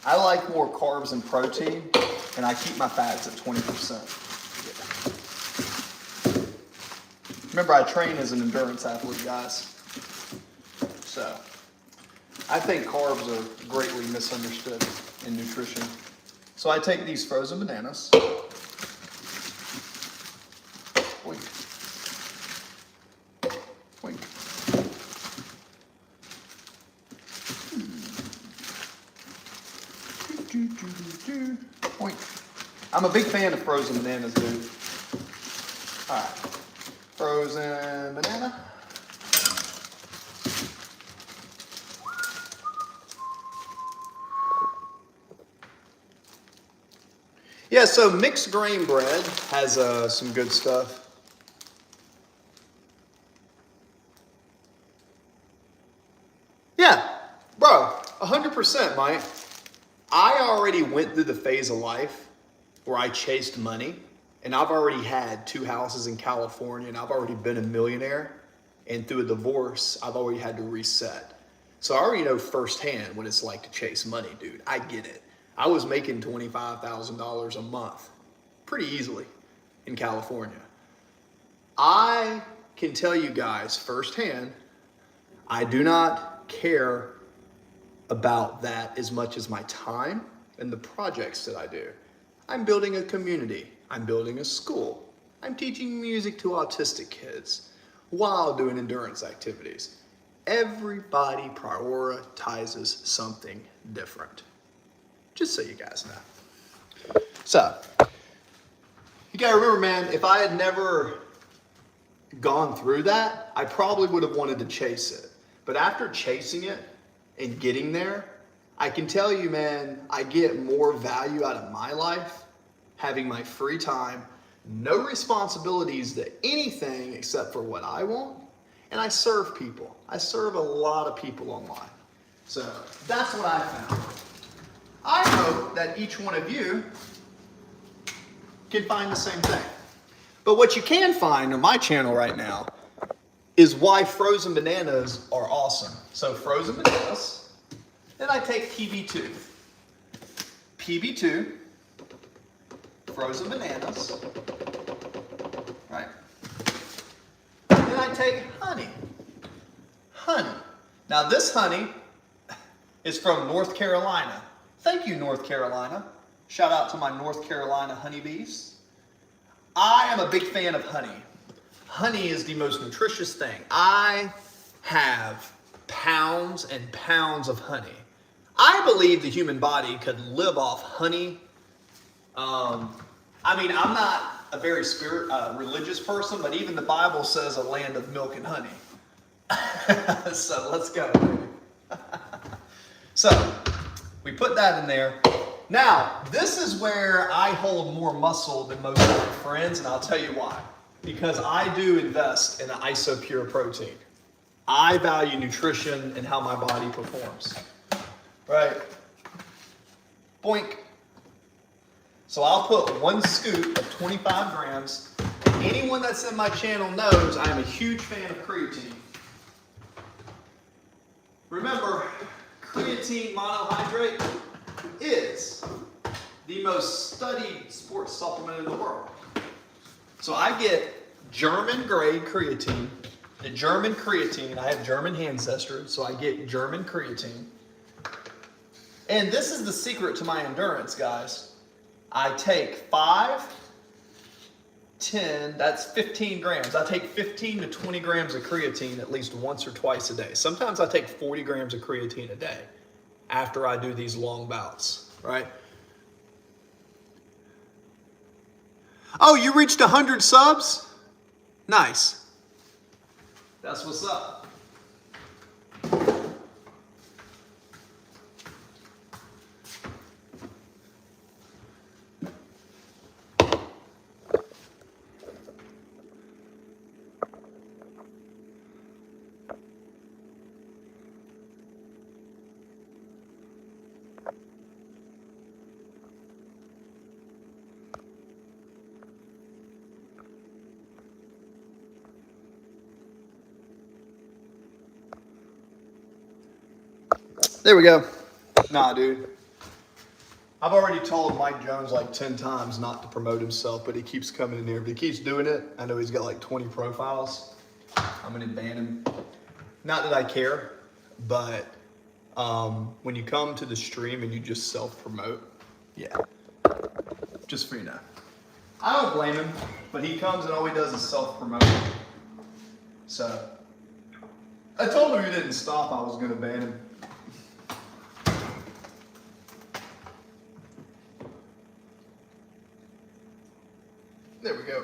I like more carbs and protein, and I keep my fats at 20%. Remember, I train as an endurance athlete, guys. So, I think carbs are greatly misunderstood in nutrition. So I take these frozen bananas. Wink. Wink. Wink. I'm a big fan of frozen bananas, dude. All right. Frozen banana. Yeah, so mixed grain bread has some good stuff. Yeah, bro, 100%, Mike. I already went through the phase of life where I chased money, and I've already had 2 houses in California, and I've already been a millionaire, and through a divorce, I've already had to reset. So I already know firsthand what it's like to chase money, dude. I get it. I was making $25,000 a month pretty easily in California. I can tell you guys firsthand, I do not care about that as much as my time and the projects that I do. I'm building a community. I'm building a school. I'm teaching music to autistic kids while doing endurance activities. Everybody prioritizes something different. Just so you guys know. So, you gotta remember, man, if I had never gone through that, I probably would have wanted to chase it. But after chasing it and getting there, I can tell you, man, I get more value out of my life having my free time, no responsibilities to anything except for what I want, and I serve people. I serve a lot of people online. So that's what I found. I hope that each one of you can find the same thing. But what you can find on my channel right now is why frozen bananas are awesome. So frozen bananas, then I take PB2. PB2, frozen bananas, right? Then I take honey. Honey. Now this honey is from North Carolina. Thank you, North Carolina. Shout out to my North Carolina honeybees. I am a big fan of honey. Honey is the most nutritious thing. I have pounds and pounds of honey. I believe the human body could live off honey. I'm not a very religious person, but even the Bible says a land of milk and honey. So let's go. So we put that in there. Now, this is where I hold more muscle than most of my friends, and I'll tell you why. Because I do invest in an ISOPure protein. I value nutrition and how my body performs. Right? Boink. So I'll put 1 scoop of 25 grams. Anyone that's in my channel knows I am a huge fan of creatine. Remember, creatine monohydrate is the most studied sports supplement in the world. So I get German grade creatine. The German creatine, I have German ancestry, so I get German creatine. And this is the secret to my endurance, guys. I take 5, 10, that's 15 grams. I take 15 to 20 grams of creatine at least once or twice a day. Sometimes I take 40 grams of creatine a day after I do these long bouts, right? Oh, you reached 100 subs? Nice. That's what's up. There we go. Nah, dude. I've already told Mike Jones like 10 times not to promote himself, but he keeps coming in here. If he keeps doing it, I know he's got like 20 profiles. I'm gonna ban him. Not that I care, but when you come to the stream and you just self-promote, yeah, just for you know. I don't blame him, but he comes and all he does is self-promote. So, I told him he didn't stop, I was gonna ban him. There we go.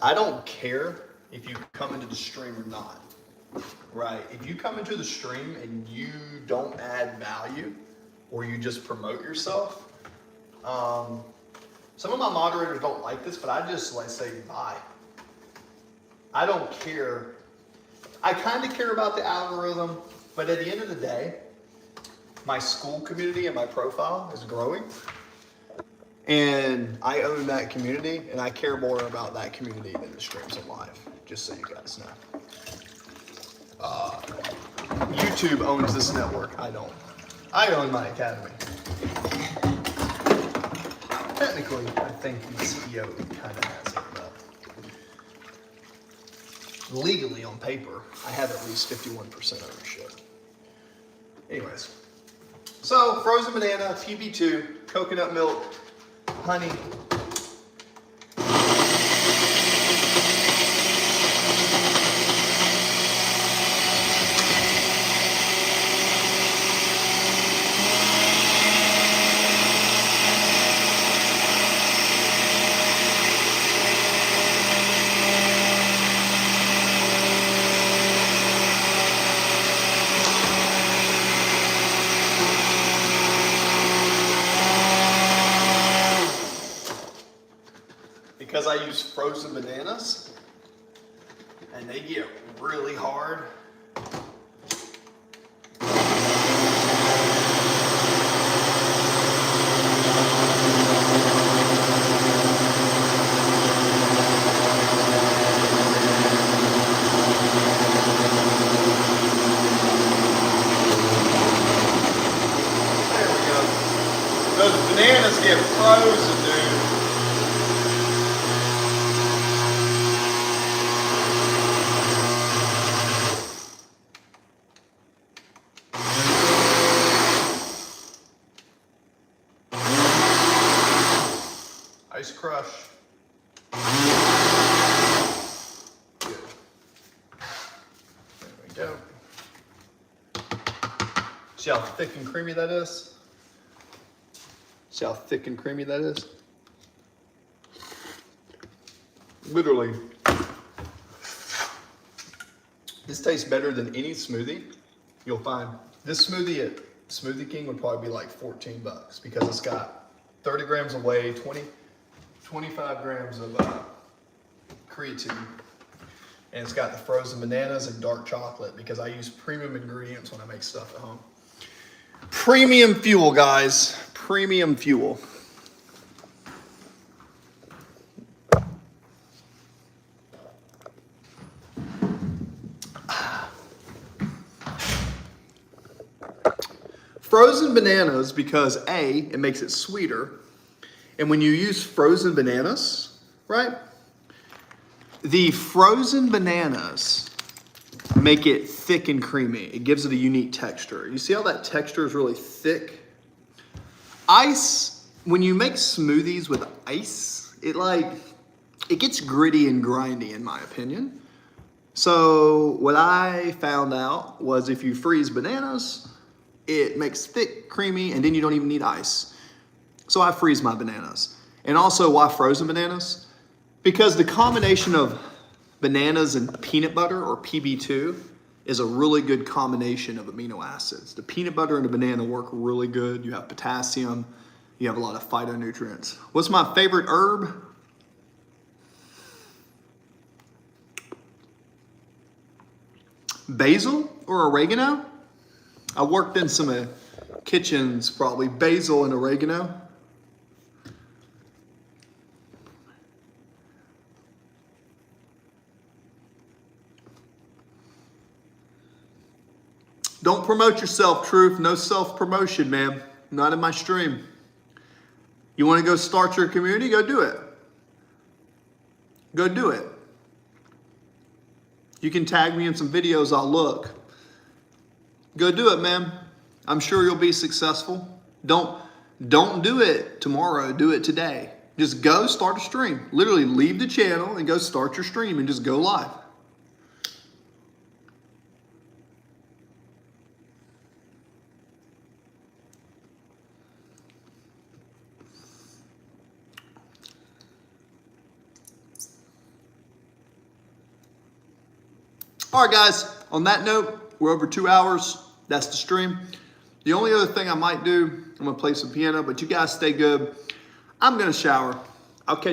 I don't care if you come into the stream or not. Right. If you come into the stream and you don't add value or you just promote yourself, some of my moderators don't like this, but I just like say goodbye. I don't care. I kind of care about the algorithm, but at the end of the day, my school community and my profile is growing. And I own that community, and I care more about that community than the streams in live, just so you guys know. YouTube owns this network. I don't. I own my academy. Technically, I think the CEO kind of has it, but legally on paper, I have at least 51% ownership. Anyways, so frozen banana, TB2, coconut milk, honey. Because I use frozen bananas and they get really hard. There we go. Those bananas get frozen, dude. Ice crush. Good. There we go. See how thick and creamy that is? See how thick and creamy that is? Literally. This tastes better than any smoothie you'll find. This smoothie at Smoothie King would probably be like $14 because it's got 30 grams of whey, 25 grams of creatine, and it's got the frozen bananas and dark chocolate because I use premium ingredients when I make stuff at home. Premium fuel, guys. Premium fuel. Frozen bananas because A, it makes it sweeter. And when you use frozen bananas, right? The frozen bananas make it thick and creamy. It gives it a unique texture. You see how that texture is really thick? Ice, when you make smoothies with ice, it gets gritty and grindy in my opinion. So what I found out was if you freeze bananas, it makes thick, creamy, and then you don't even need ice. So I freeze my bananas. And also, why frozen bananas? Because the combination of bananas and peanut butter, or PB2, is a really good combination of amino acids. The peanut butter and the banana work really good. You have potassium, you have a lot of phytonutrients. What's my favorite herb? Basil or oregano? I worked in some kitchens, probably basil and oregano. Don't promote yourself, Truth. No self-promotion, man. Not in my stream. You want to go start your community? Go do it. Go do it. You can tag me in some videos, I'll look. Go do it, man. I'm sure you'll be successful. Don't do it tomorrow. Do it today. Just go start a stream. Literally leave the channel and go start your stream and just go live. All right, guys, on that note, we're over 2 hours. That's the stream. The only other thing I might do, I'm gonna play some piano, but you guys stay good. I'm gonna shower. I'll catch